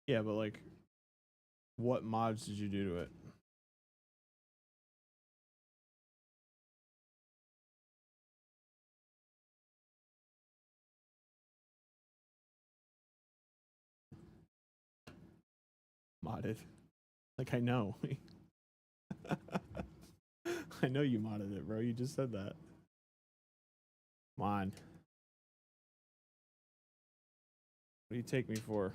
Yeah, but like, what mods did you do to it? Modded. Like, I know. I know you modded it, bro. You just said that. Come on. What do you take me for?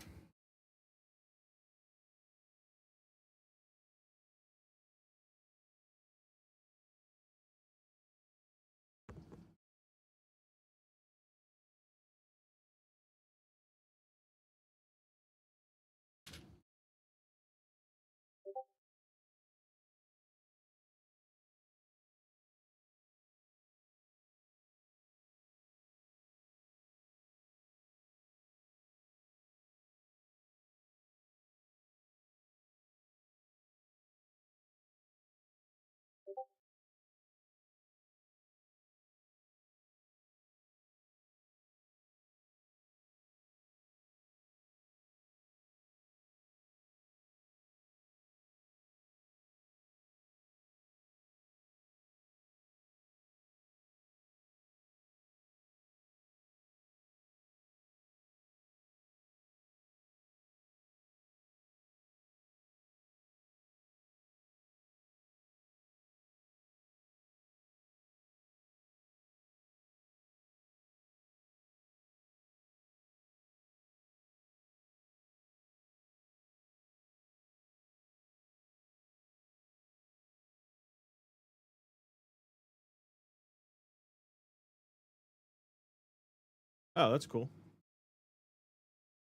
Oh, that's cool.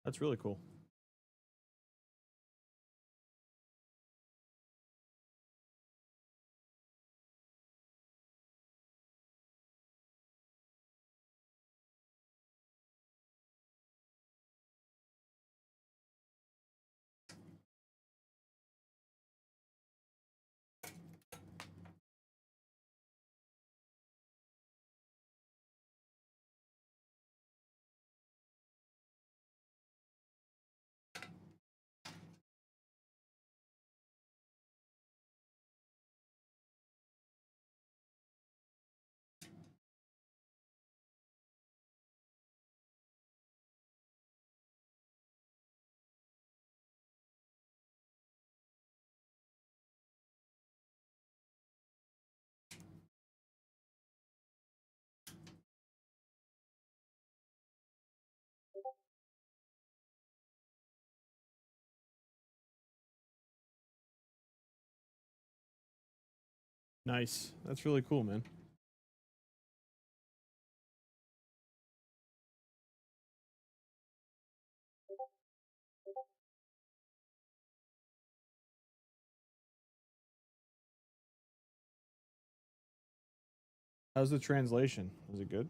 That's really cool. Nice. That's really cool, man. How's the translation? Is it good?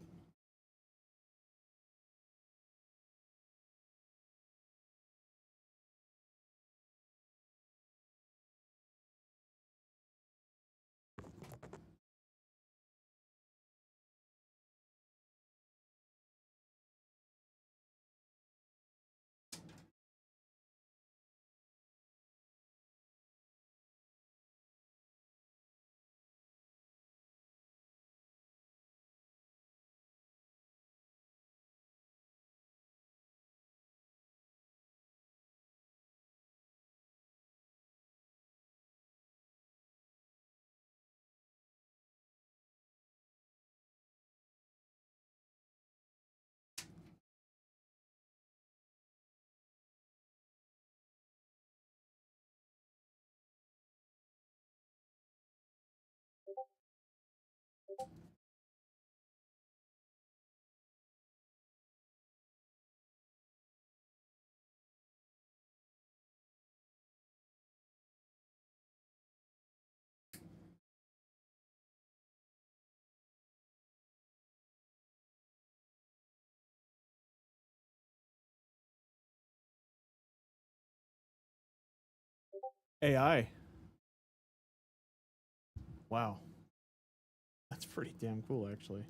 AI. Wow. That's pretty damn cool, actually.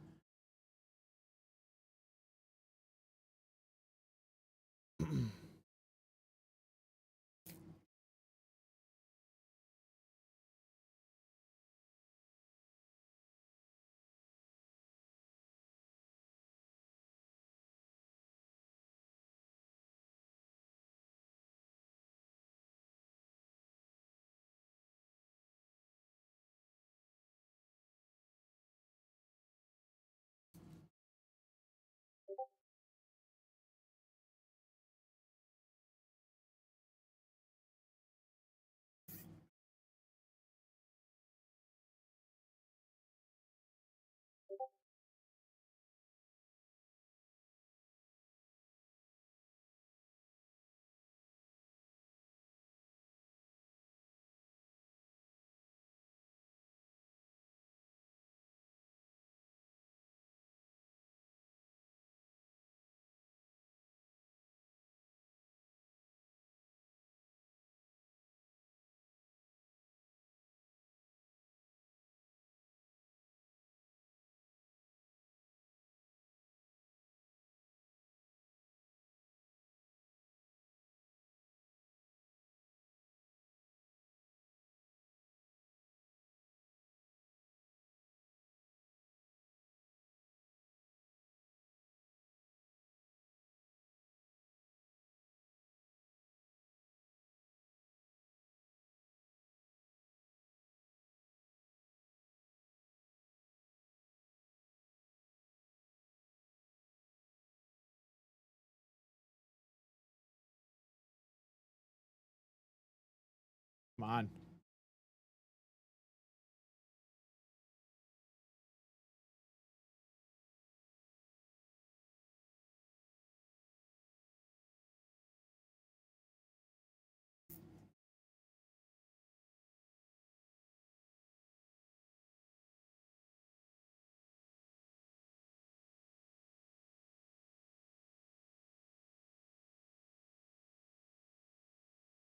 Come on.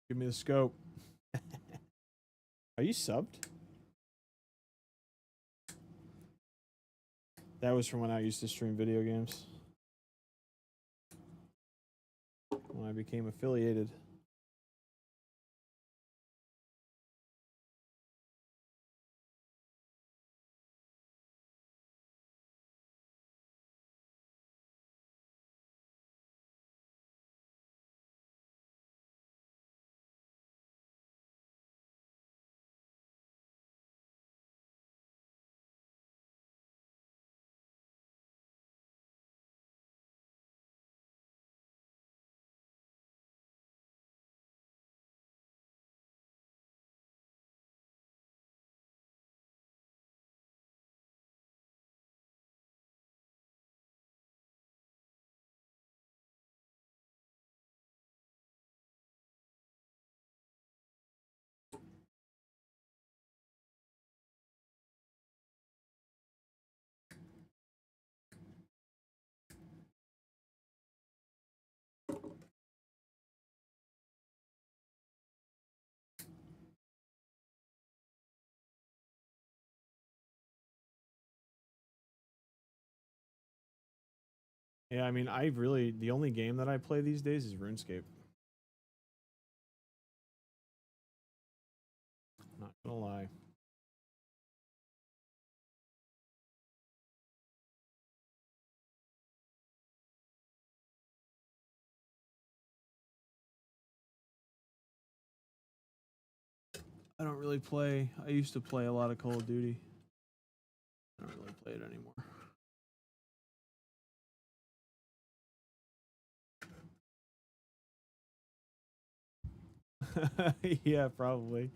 Give me the scope. Are you subbed? That was from when I used to stream video games. When I became affiliated. Yeah, I mean, the only game that I play these days is RuneScape. Not gonna lie. I don't really play. I used to play a lot of Call of Duty. I don't really play it anymore. Yeah, probably.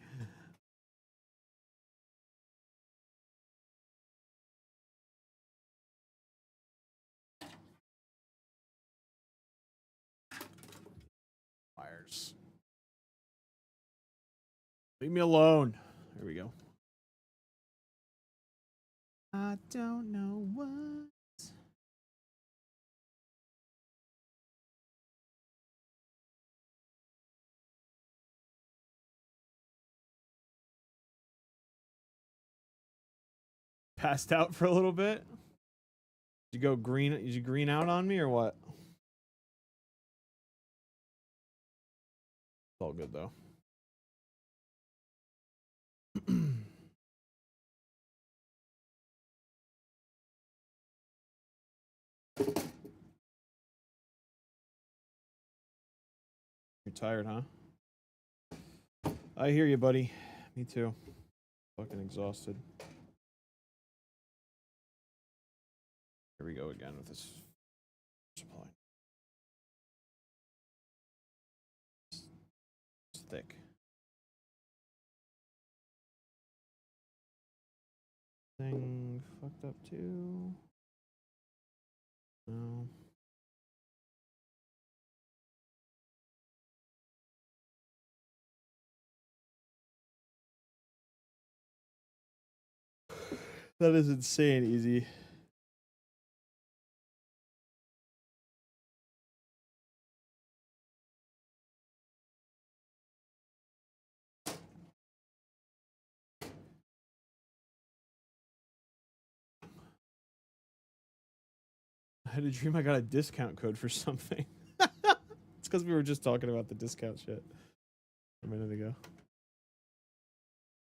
Fires. Leave me alone. There we go. I don't know what. Passed out for a little bit. Did you go green? Did you green out on me or what? It's all good though. You're tired, huh? I hear you, buddy. Me too. Fucking exhausted. Here we go again with this supply. It's thick. Thing fucked up too. No. That is insane easy. I had a dream I got a discount code for something. It's because we were just talking about the discount shit a minute ago.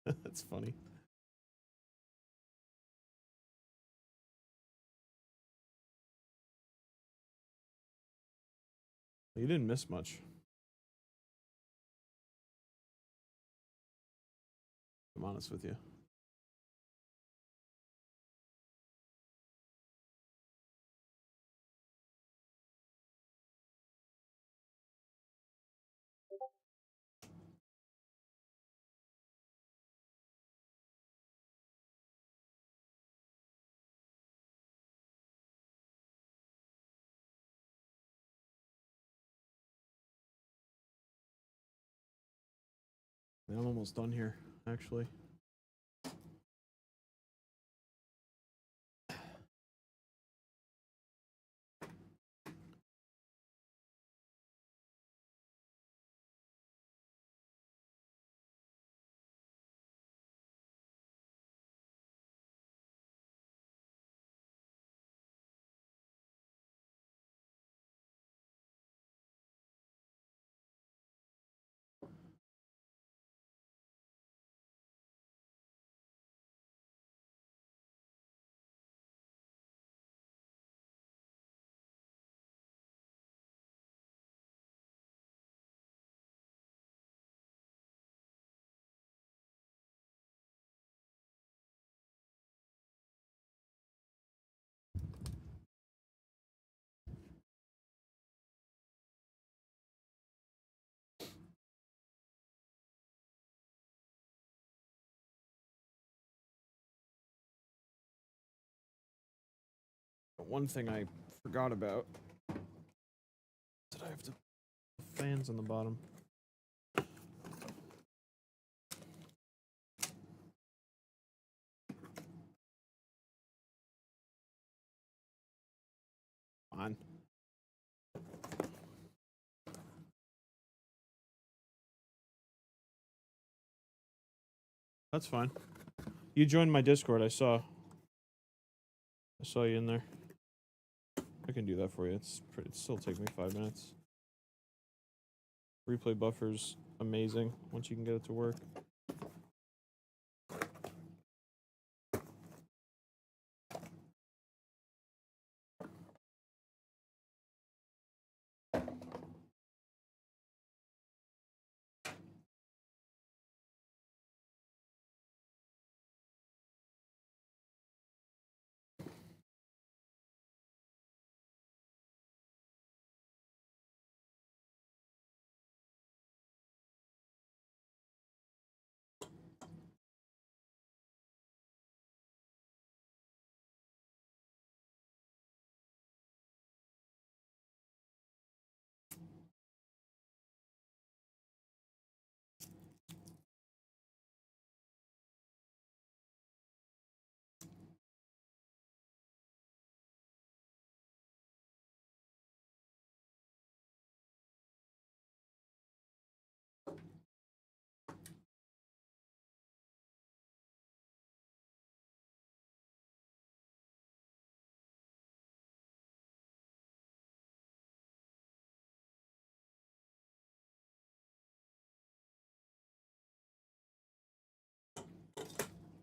That's funny. You didn't miss much. I'm honest with you. I'm almost done here, actually. One thing I forgot about. Did I have to put fans on the bottom? On. That's fine. You joined my Discord. I saw you in there. I can do that for you. It'll still take me 5 minutes. Replay buffer's amazing once you can get it to work.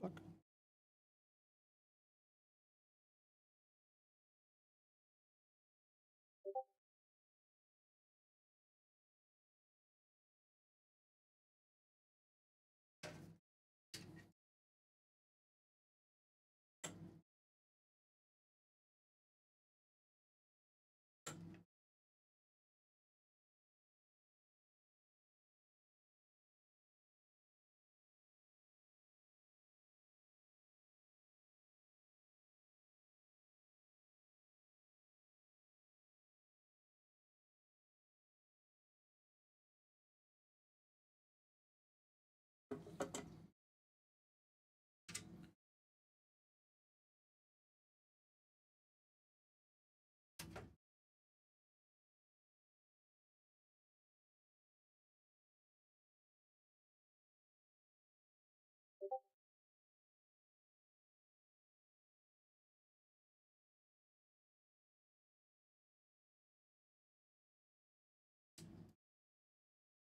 Fuck.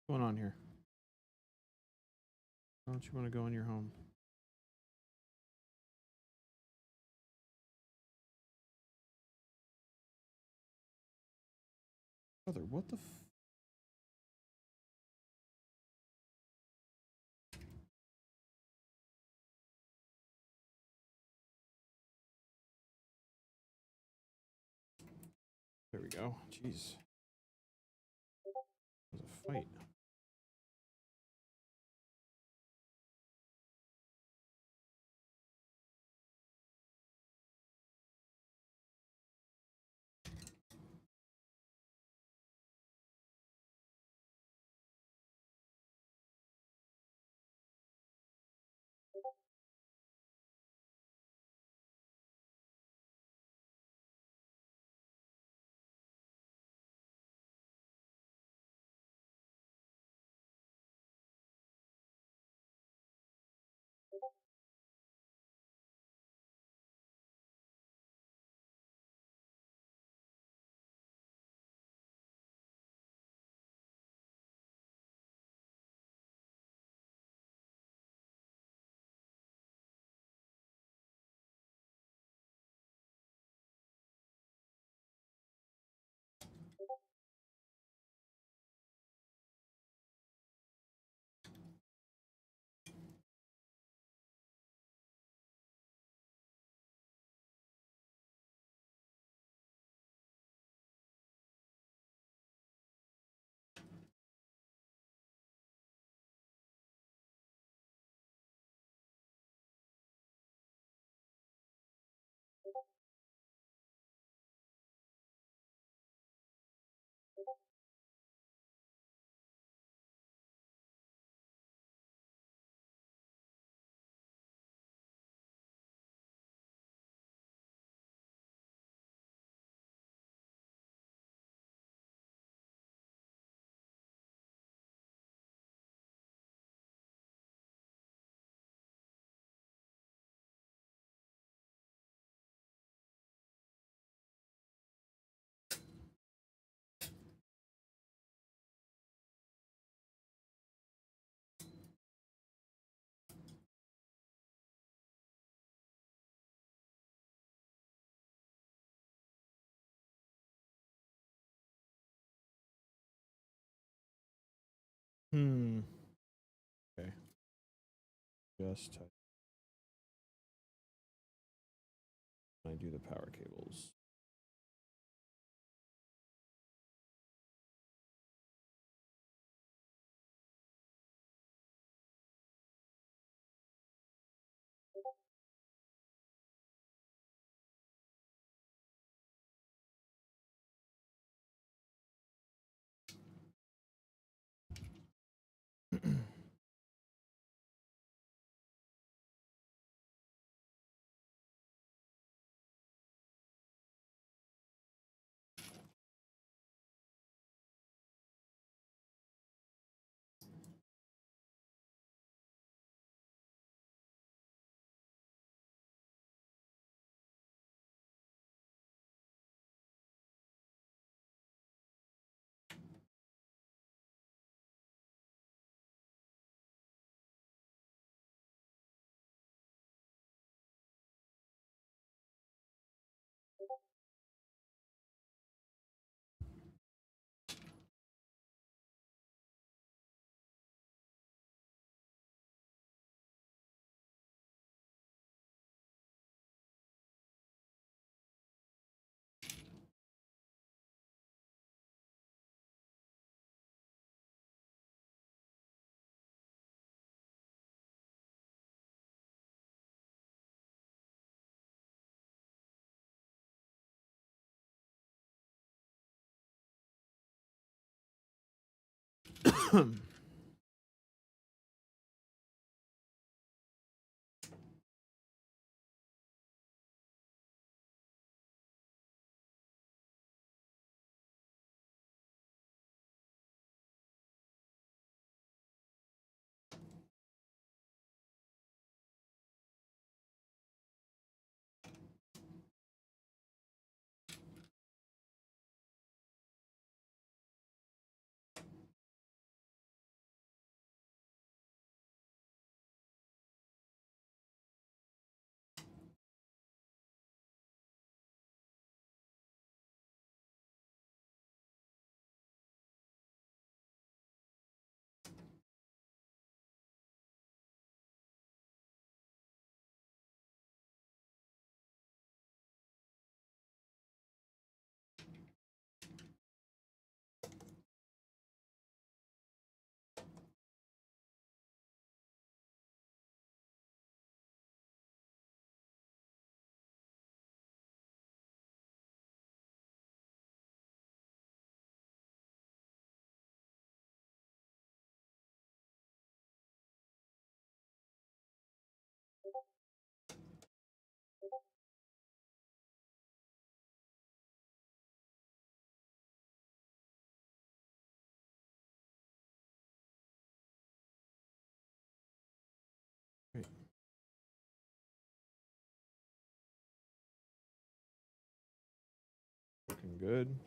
What's going on here? Why don't you want to go in your home? Brother, what the There we go. Jeez. It was a fight. Okay. Just type. I do the power cables. Great. Looking good.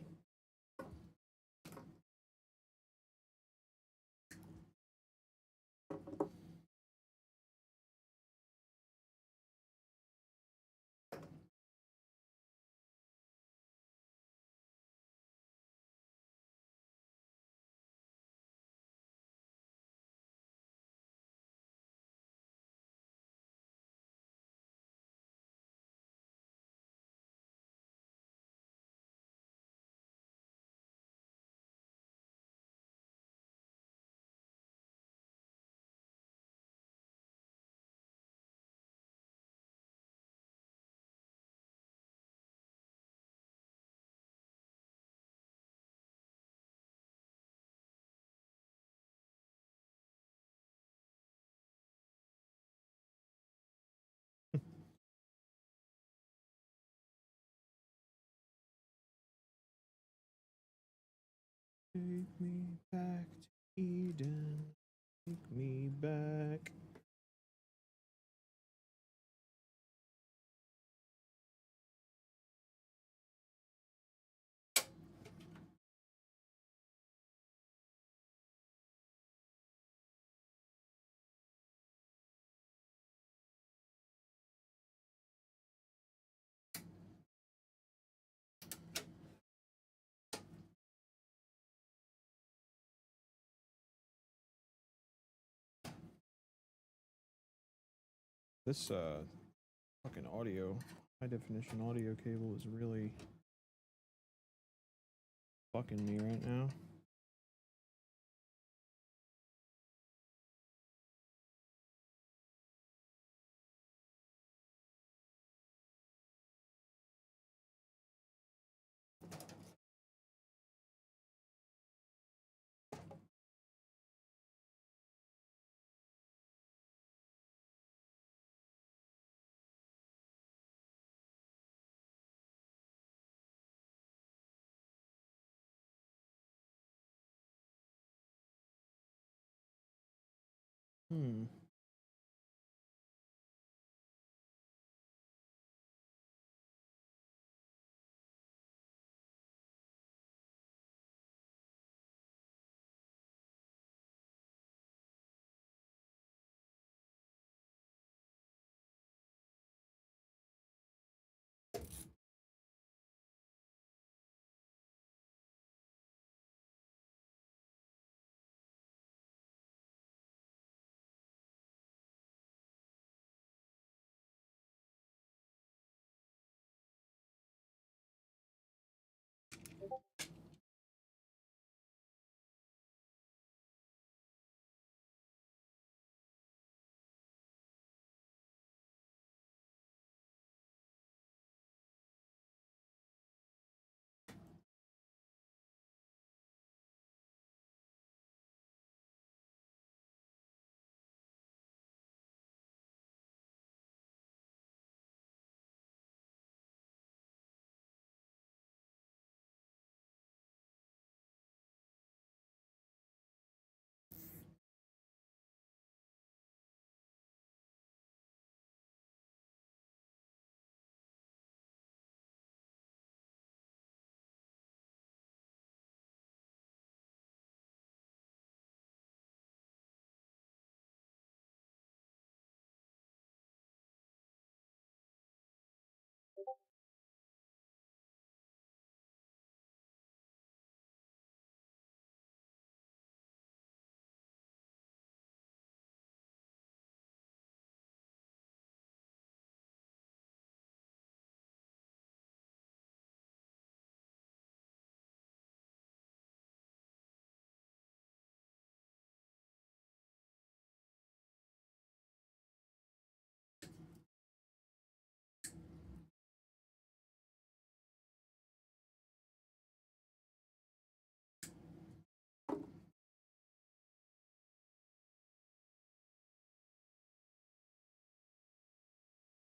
Take me back to Eden. Take me back. This fucking audio, high definition audio cable is really fucking me right now.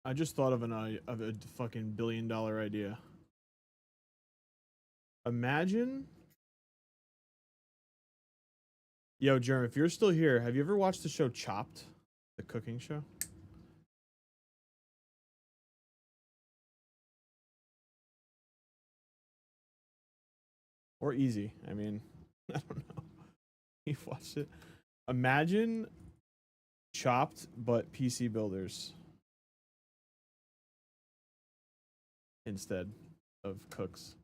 I just thought of a fucking $1 billion idea. Imagine, yo, Jerm, if you're still here, have you ever watched the show Chopped, the cooking show? Or Easy? I mean, I don't know. You've watched it. Imagine Chopped, but PC builders instead of cooks.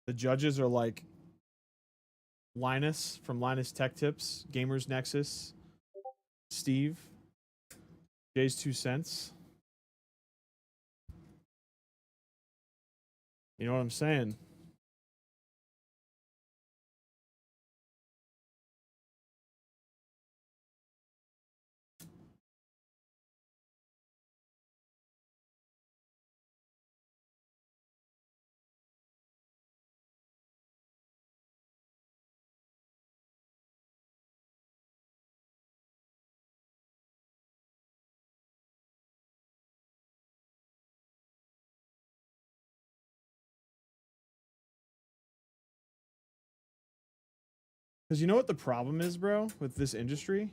The judges are like Linus from Linus Tech Tips, Gamers Nexus, Steve, Jay's 2 cents. You know what I'm saying? Because you know what the problem is, bro, with this industry?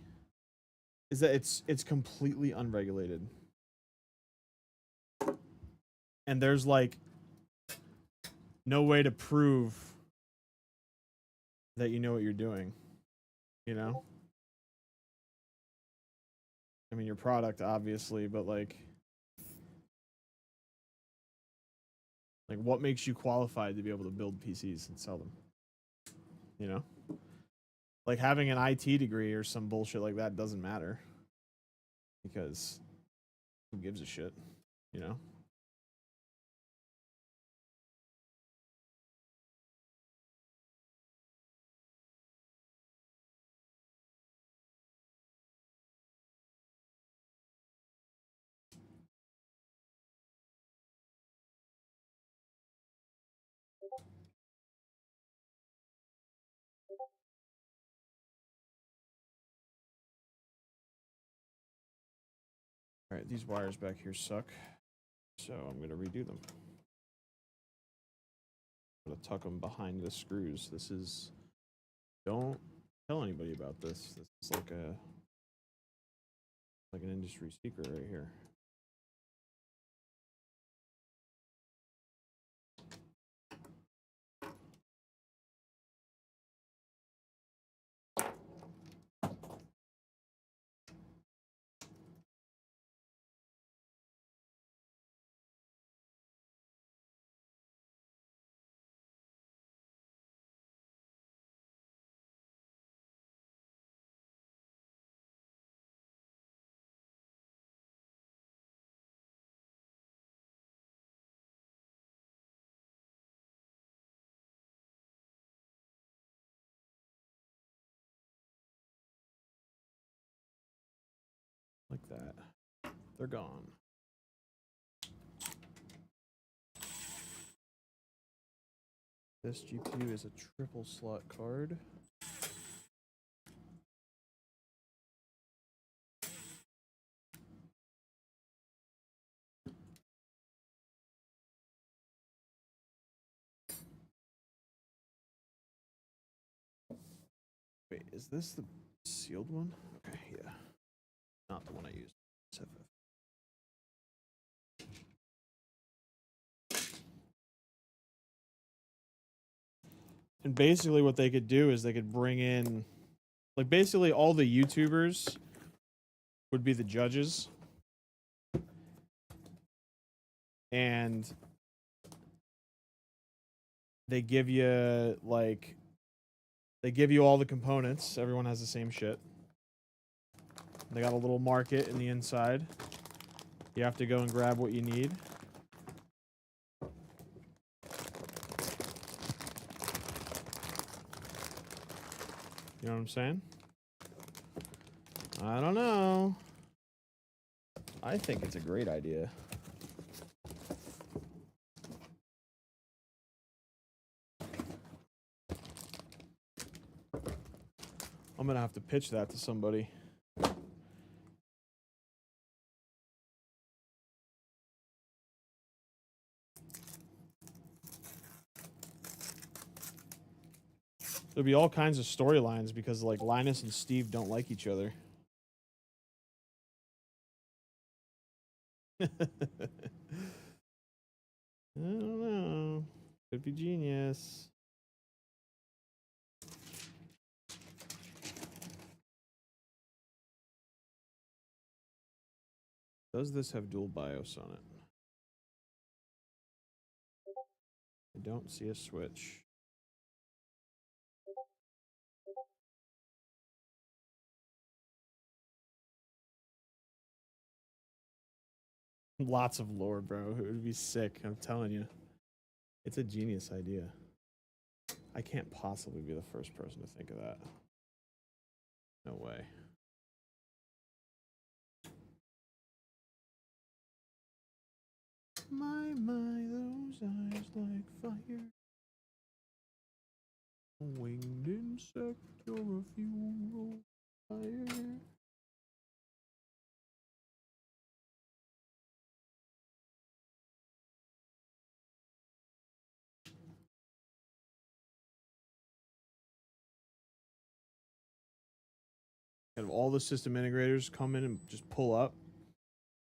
Is that it's completely unregulated. And there's like no way to prove that you know what you're doing. You know? I mean, your product, obviously, but like Like, what makes you qualified to be able to build PCs and sell them? You know? Like, having an IT degree or some bullshit like that doesn't matter. Because who gives a shit? You know? Alright, these wires back here suck. So I'm going to redo them. I'm going to tuck them behind the screws. This is... Don't tell anybody about this. This is like an industry secret right here. Like that. They're gone. This GPU is a triple slot card. Wait, is this the sealed one? Okay, yeah. Not the one I used. And basically what they could do is they could bring in, like, basically all the YouTubers would be the judges. And they give you, like, they give you all the components. Everyone has the same shit. They got a little market in the inside. You have to go and grab what you need. You know what I'm saying? I don't know. I think it's a great idea. I'm gonna have to pitch that to somebody. There'll be all kinds of storylines because, like, Linus and Steve don't like each other. I don't know. Could be genius. Does this have dual BIOS on it? I don't see a switch. Lots of lore, bro. It would be sick. I'm telling you. It's a genius idea. I can't possibly be the first person to think of that. No way. My, those eyes like fire. Winged insect, you're a fuel fire. Have all the system integrators come in and just pull up.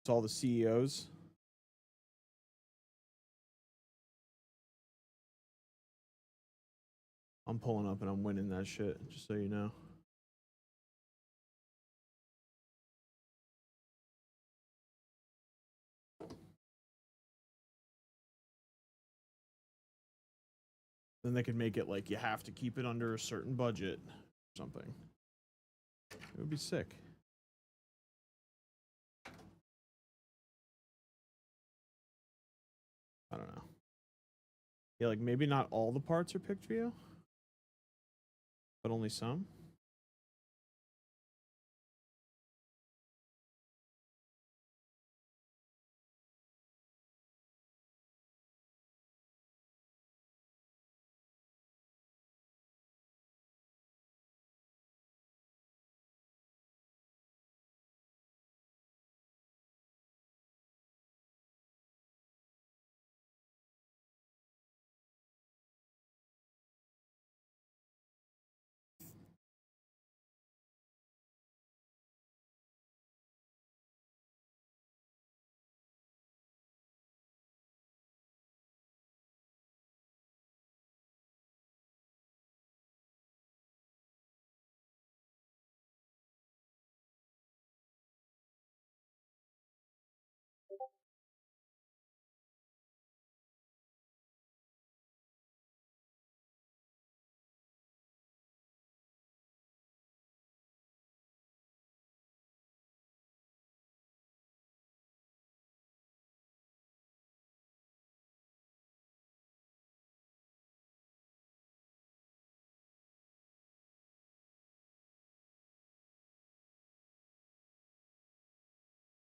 It's all the CEOs. I'm pulling up and I'm winning that shit, just so you know. Then they could make it like you have to keep it under a certain budget or something. It would be sick. I don't know. Yeah, like maybe not all the parts are picked for you, but only some.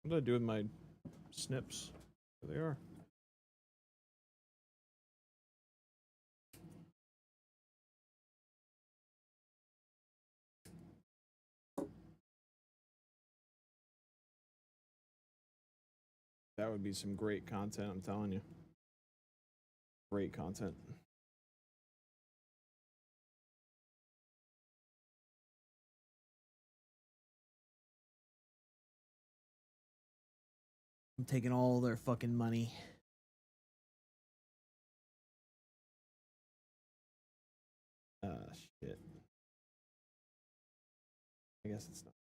What did I do with my snips? There they are. That would be some great content, I'm telling you. Great content. I'm taking all their fucking money. Shit. I guess it's not.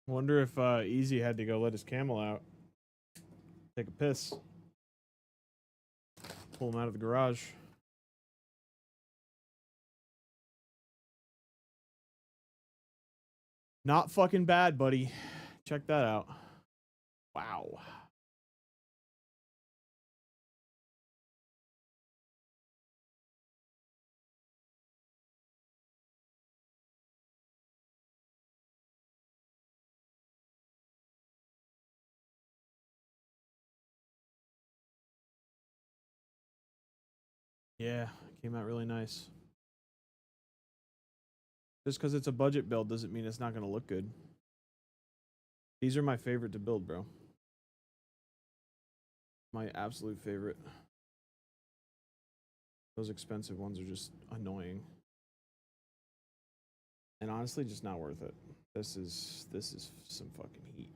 Wonder if Easy had to go let his camel out. Take a piss. Pull him out of the garage. Not fucking bad, buddy. Check that out. Wow. Yeah, came out really nice. Just because it's a budget build doesn't mean it's not going to look good. These are my favorite to build, bro. My absolute favorite. Those expensive ones are just annoying. And honestly, just not worth it. This is some fucking heat.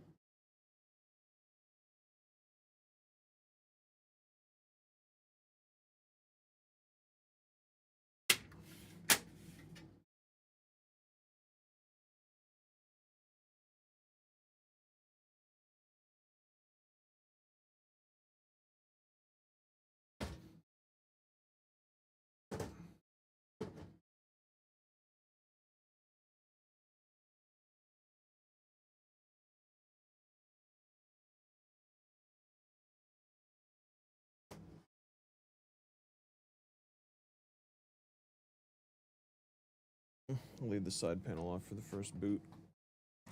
I'll leave the side panel off for the first boot.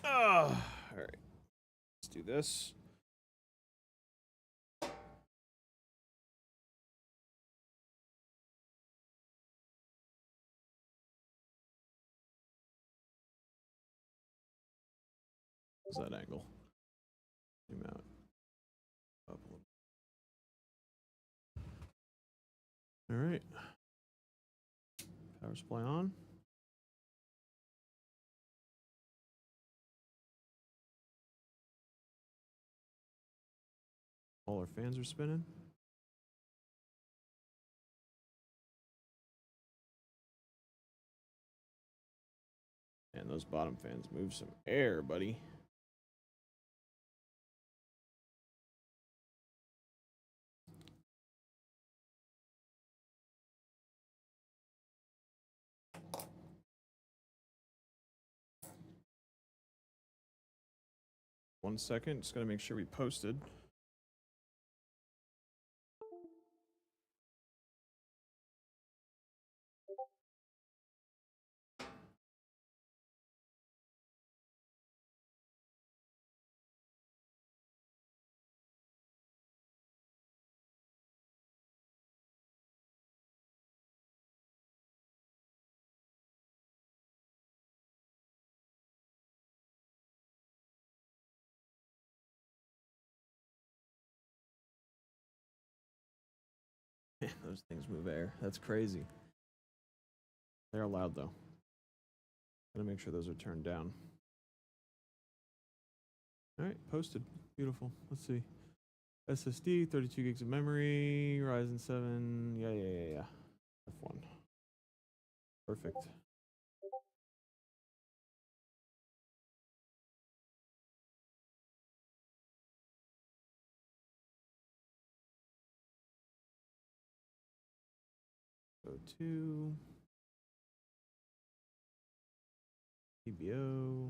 All right. Let's do this. What's that angle? Zoom out. Up a little. All right. Power supply on. All our fans are spinning. And those bottom fans move some air, buddy. One second, just gotta make sure we posted. Those things move air. That's crazy. They're loud though. Gotta make sure those are turned down. All right, posted. Beautiful. Let's see. SSD, 32 gigs of memory, Ryzen 7. Yeah. F1. Perfect. Go to PBO.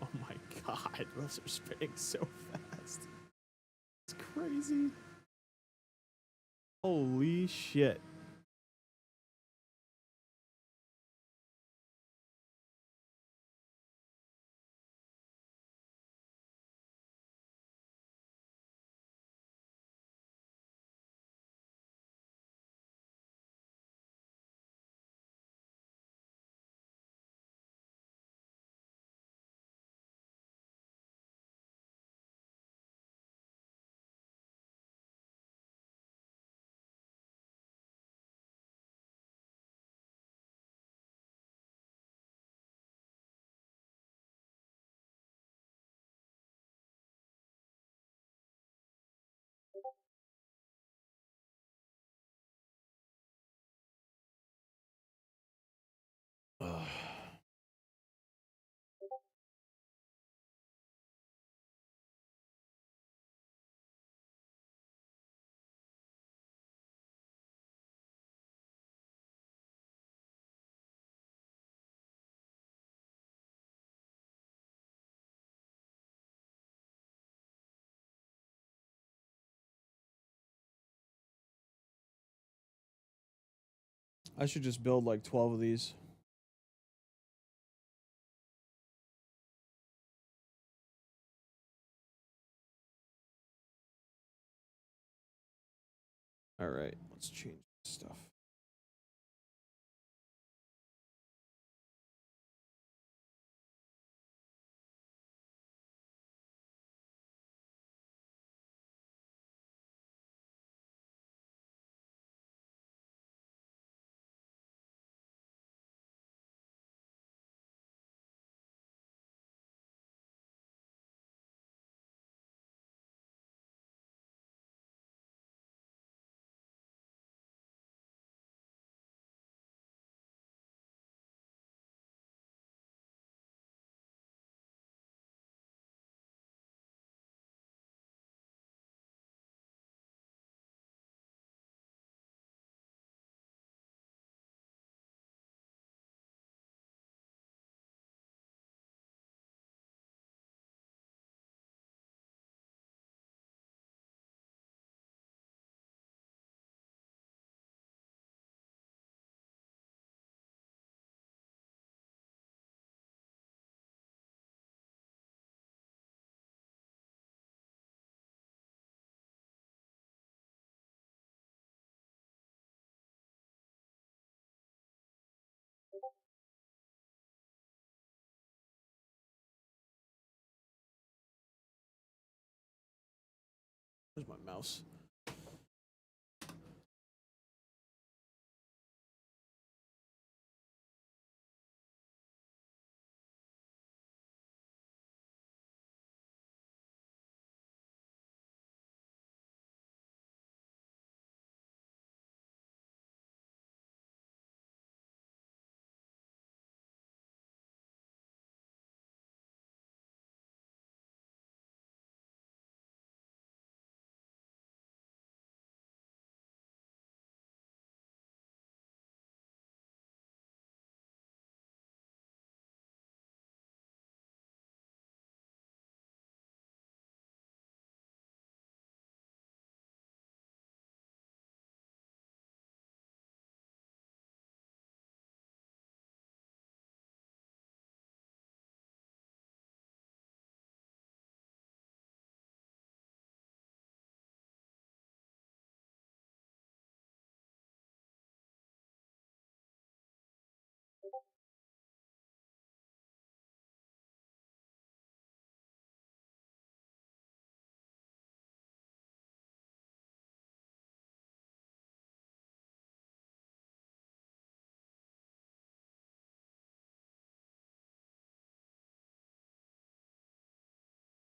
Oh my god, those are spinning so fast. It's crazy. Holy shit. I should just build like 12 of these. All right, let's change stuff. Where's my mouse?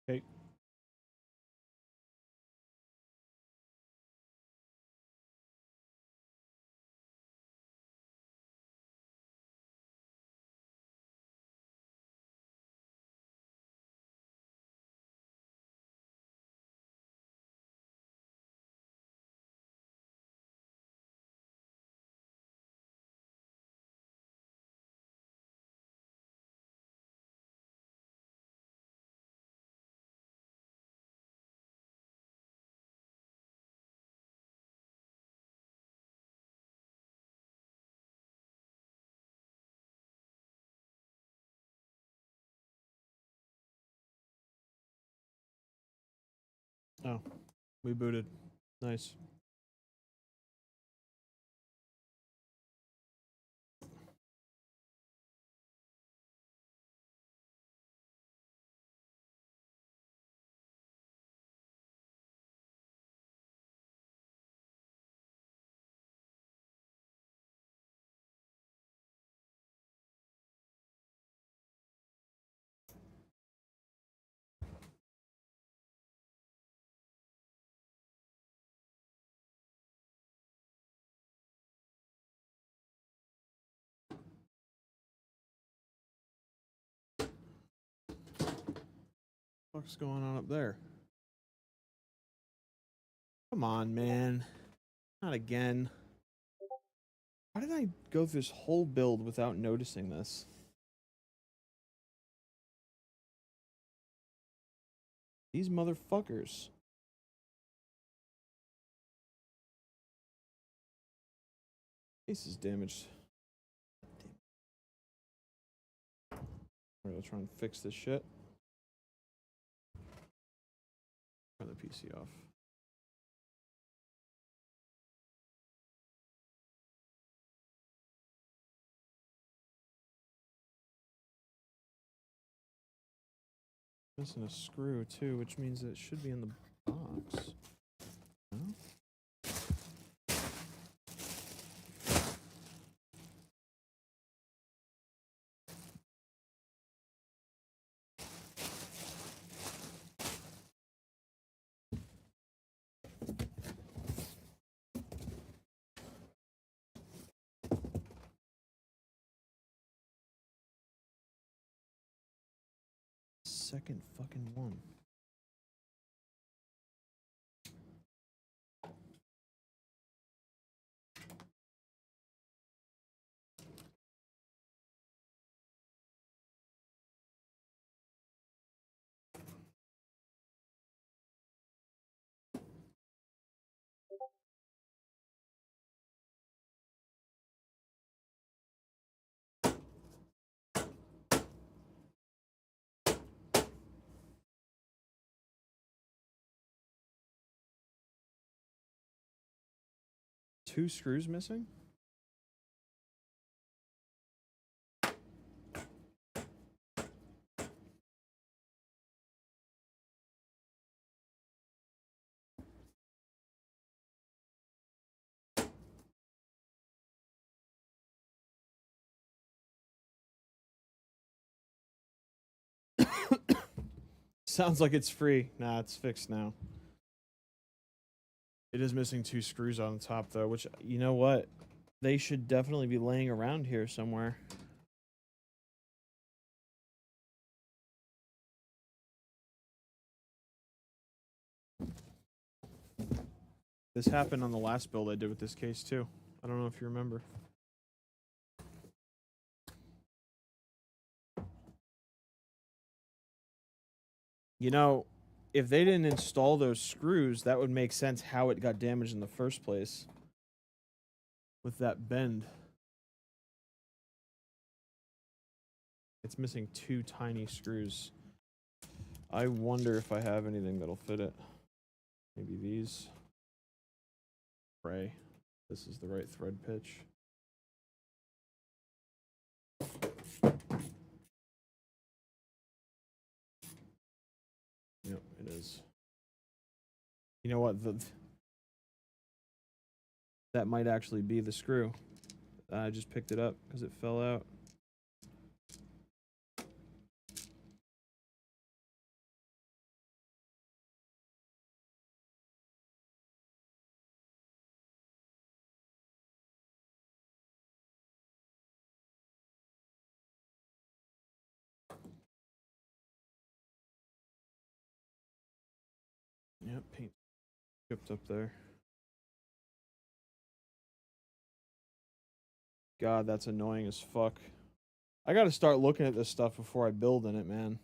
Okay. Oh, we booted. Nice. What's going on up there? Come on, man. Not again. Why did I go through this whole build without noticing this? These motherfuckers. Case is damaged. We're gonna try and fix this shit. Turn the PC off. Missing a screw too, which means it should be in the box. No? Second fucking one. Two screws missing? Sounds like it's free. Nah, it's fixed now. It is missing two screws on the top though, which, you know what? They should definitely be laying around here somewhere. This happened on the last build I did with this case too. I don't know if you remember. You know, if they didn't install those screws, that would make sense how it got damaged in the first place. With that bend. It's missing two tiny screws. I wonder if I have anything that'll fit it. Maybe these. Pray this is the right thread pitch. Yep, it is. You know what? That might actually be the screw. I just picked it up because it fell out. Yep, paint chipped up there. God, that's annoying as fuck. I gotta start looking at this stuff before I build in it, man.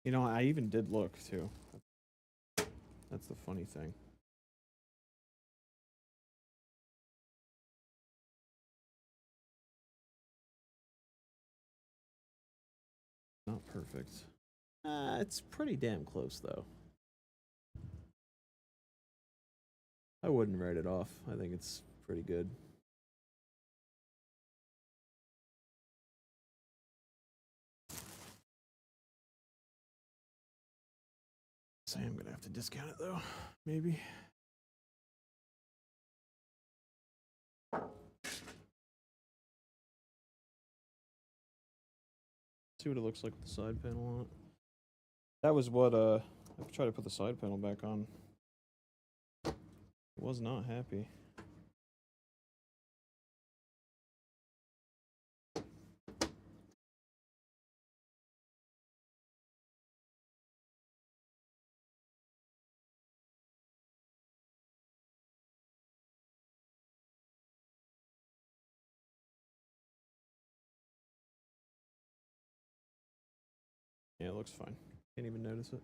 You know, I even did look too. That's the funny thing. Not perfect. It's pretty damn close though. I wouldn't write it off. I think it's pretty good. So I'm gonna have to discount it though, maybe. See what it looks like with the side panel on it. That was what I tried to put the side panel back on. Was not happy. looks fine. Can't even notice it.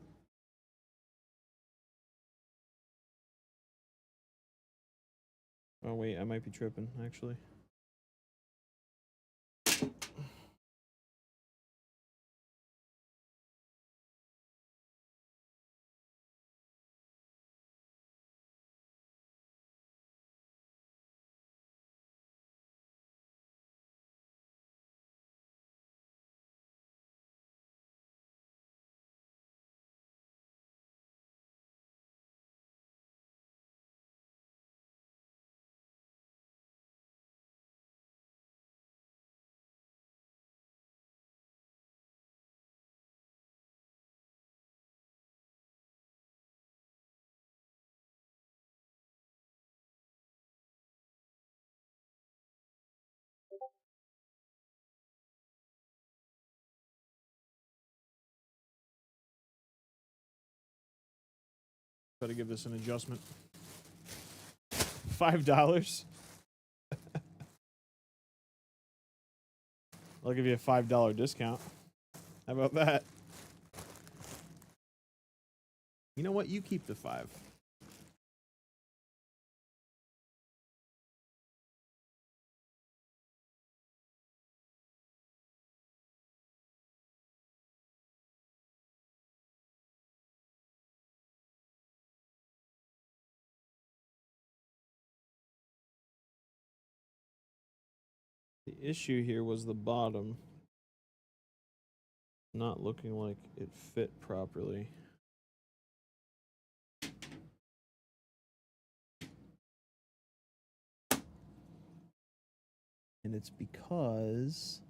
Oh wait, I might be tripping, actually. Got to give this an adjustment. $5. I'll give you a $5 discount. How about that? You know what? You keep the 5. The issue here was the bottom not looking like it fit properly. And it's because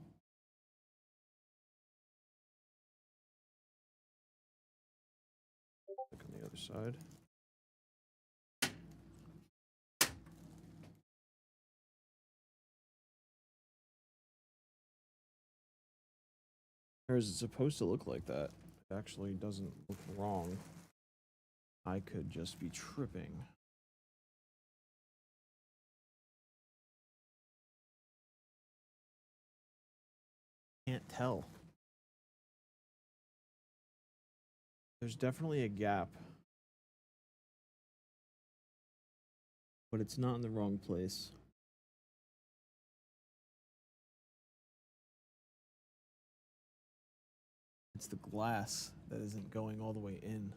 look on the other side. Or is it supposed to look like that? It actually doesn't look wrong. I could just be tripping. Can't tell. There's definitely a gap. But it's not in the wrong place. It's the glass that isn't going all the way in.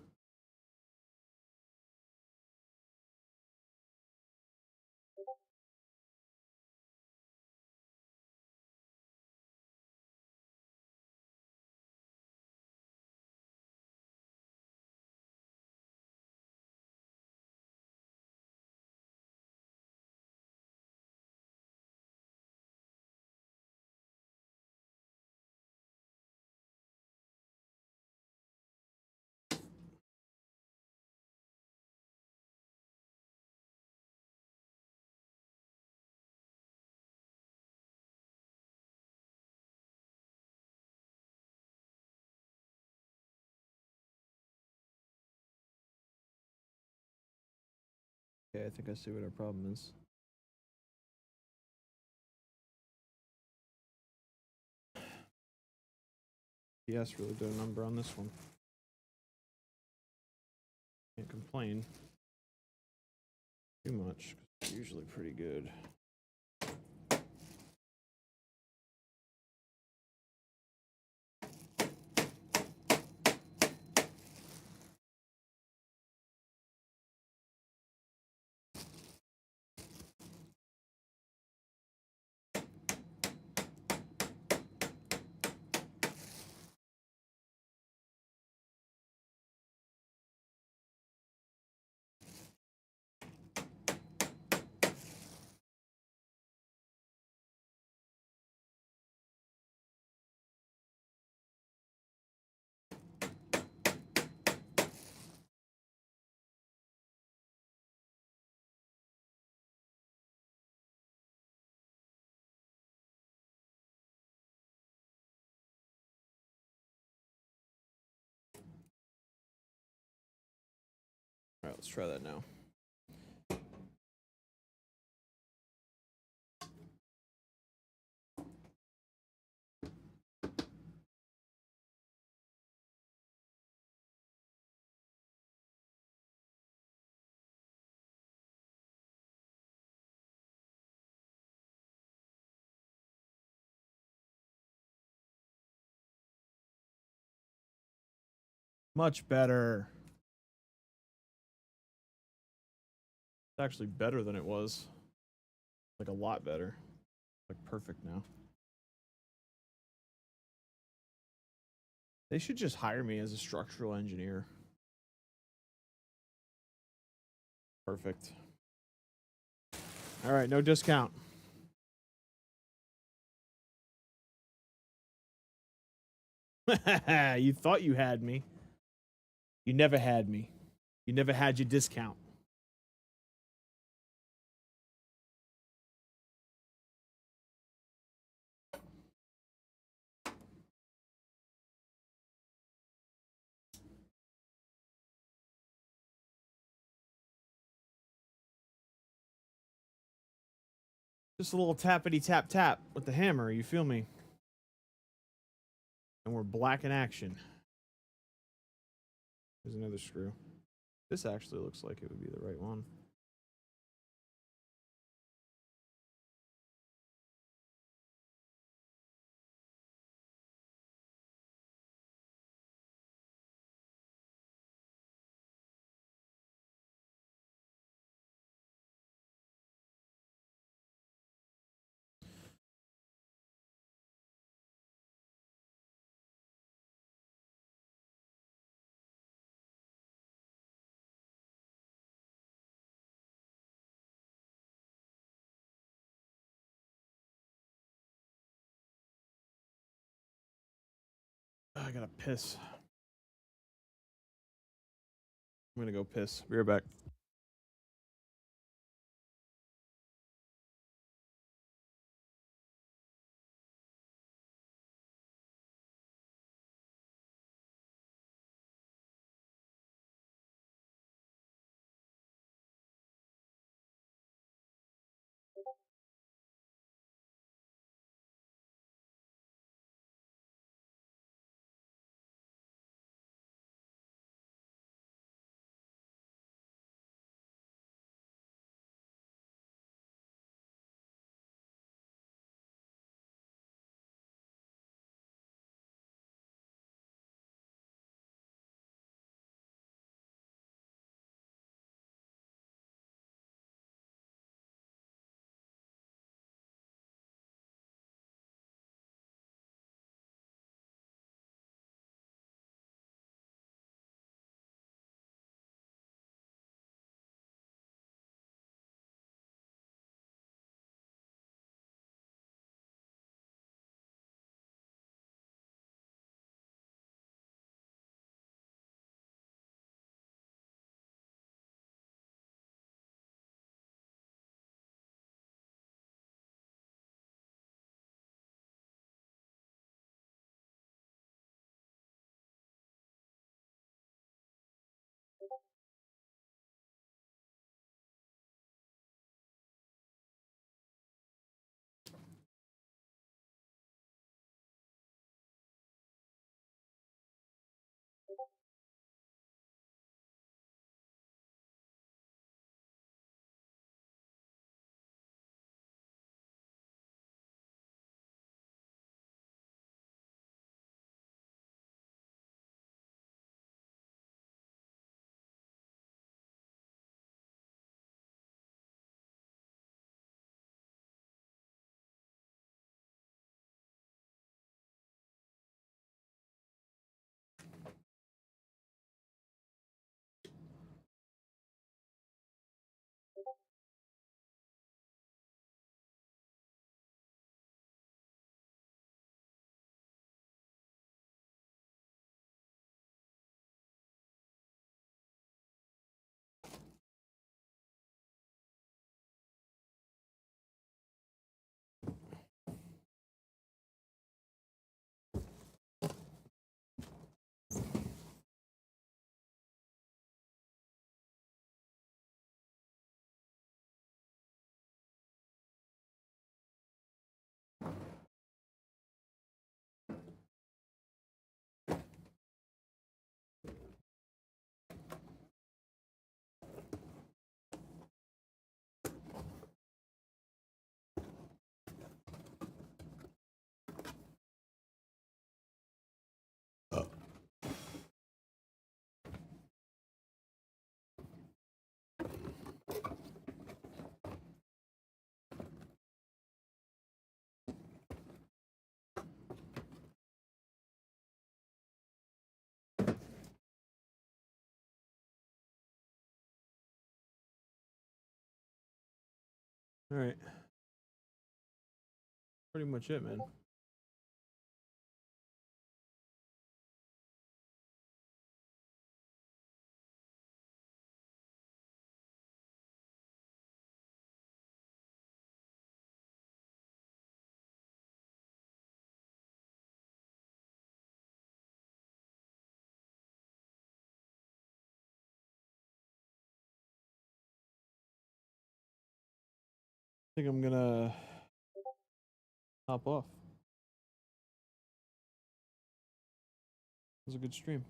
Okay, I think I see what our problem is. Yes, really did a number on this one. Can't complain too much. It's usually pretty good. All right, let's try that now. Much better. It's actually better than it was. Like a lot better. Like perfect now. They should just hire me as a structural engineer. Perfect. All right, no discount. You thought you had me. You never had me. You never had your discount. Just a little tappity tap tap with the hammer, you feel me? And we're black in action. There's another screw. This actually looks like it would be the right one. I gotta piss. I'm gonna go piss. Be right back. All right. Pretty much it, man. I think I'm gonna hop off. It was a good stream.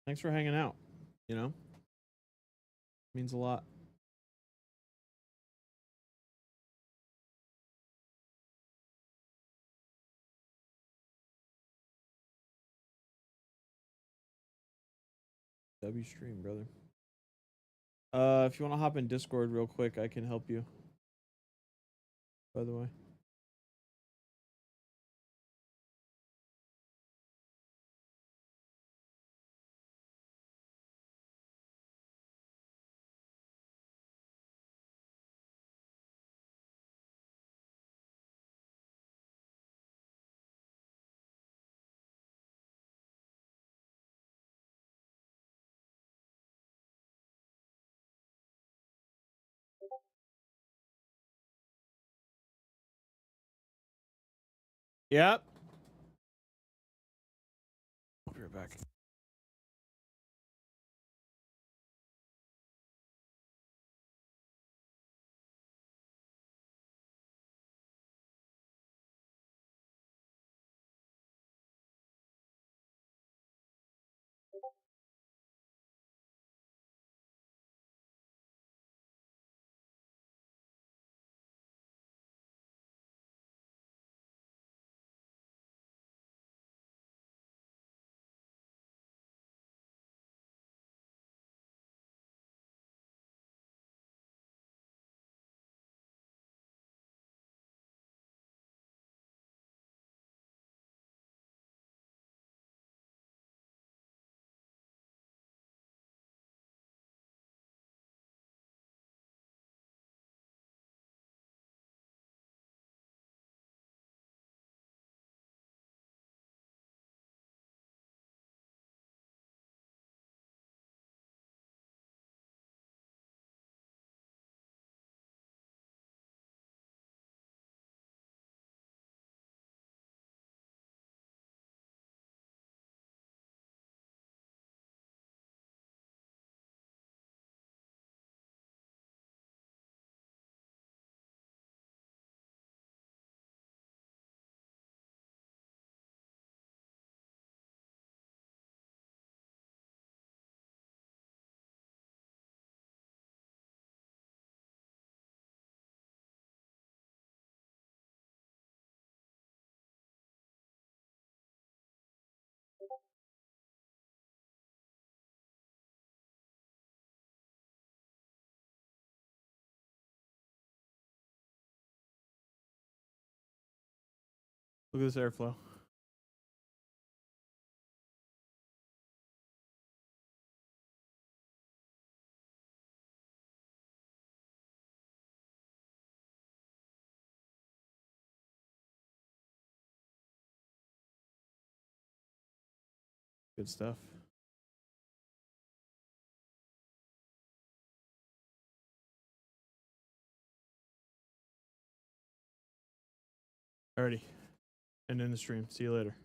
Thanks for hanging out. You know, means a lot. W stream, brother. If you want to hop in Discord real quick, I can help you. By the way. Yep. I'll be right back. Look at this airflow. Good stuff. Alrighty. And in the stream. See you later.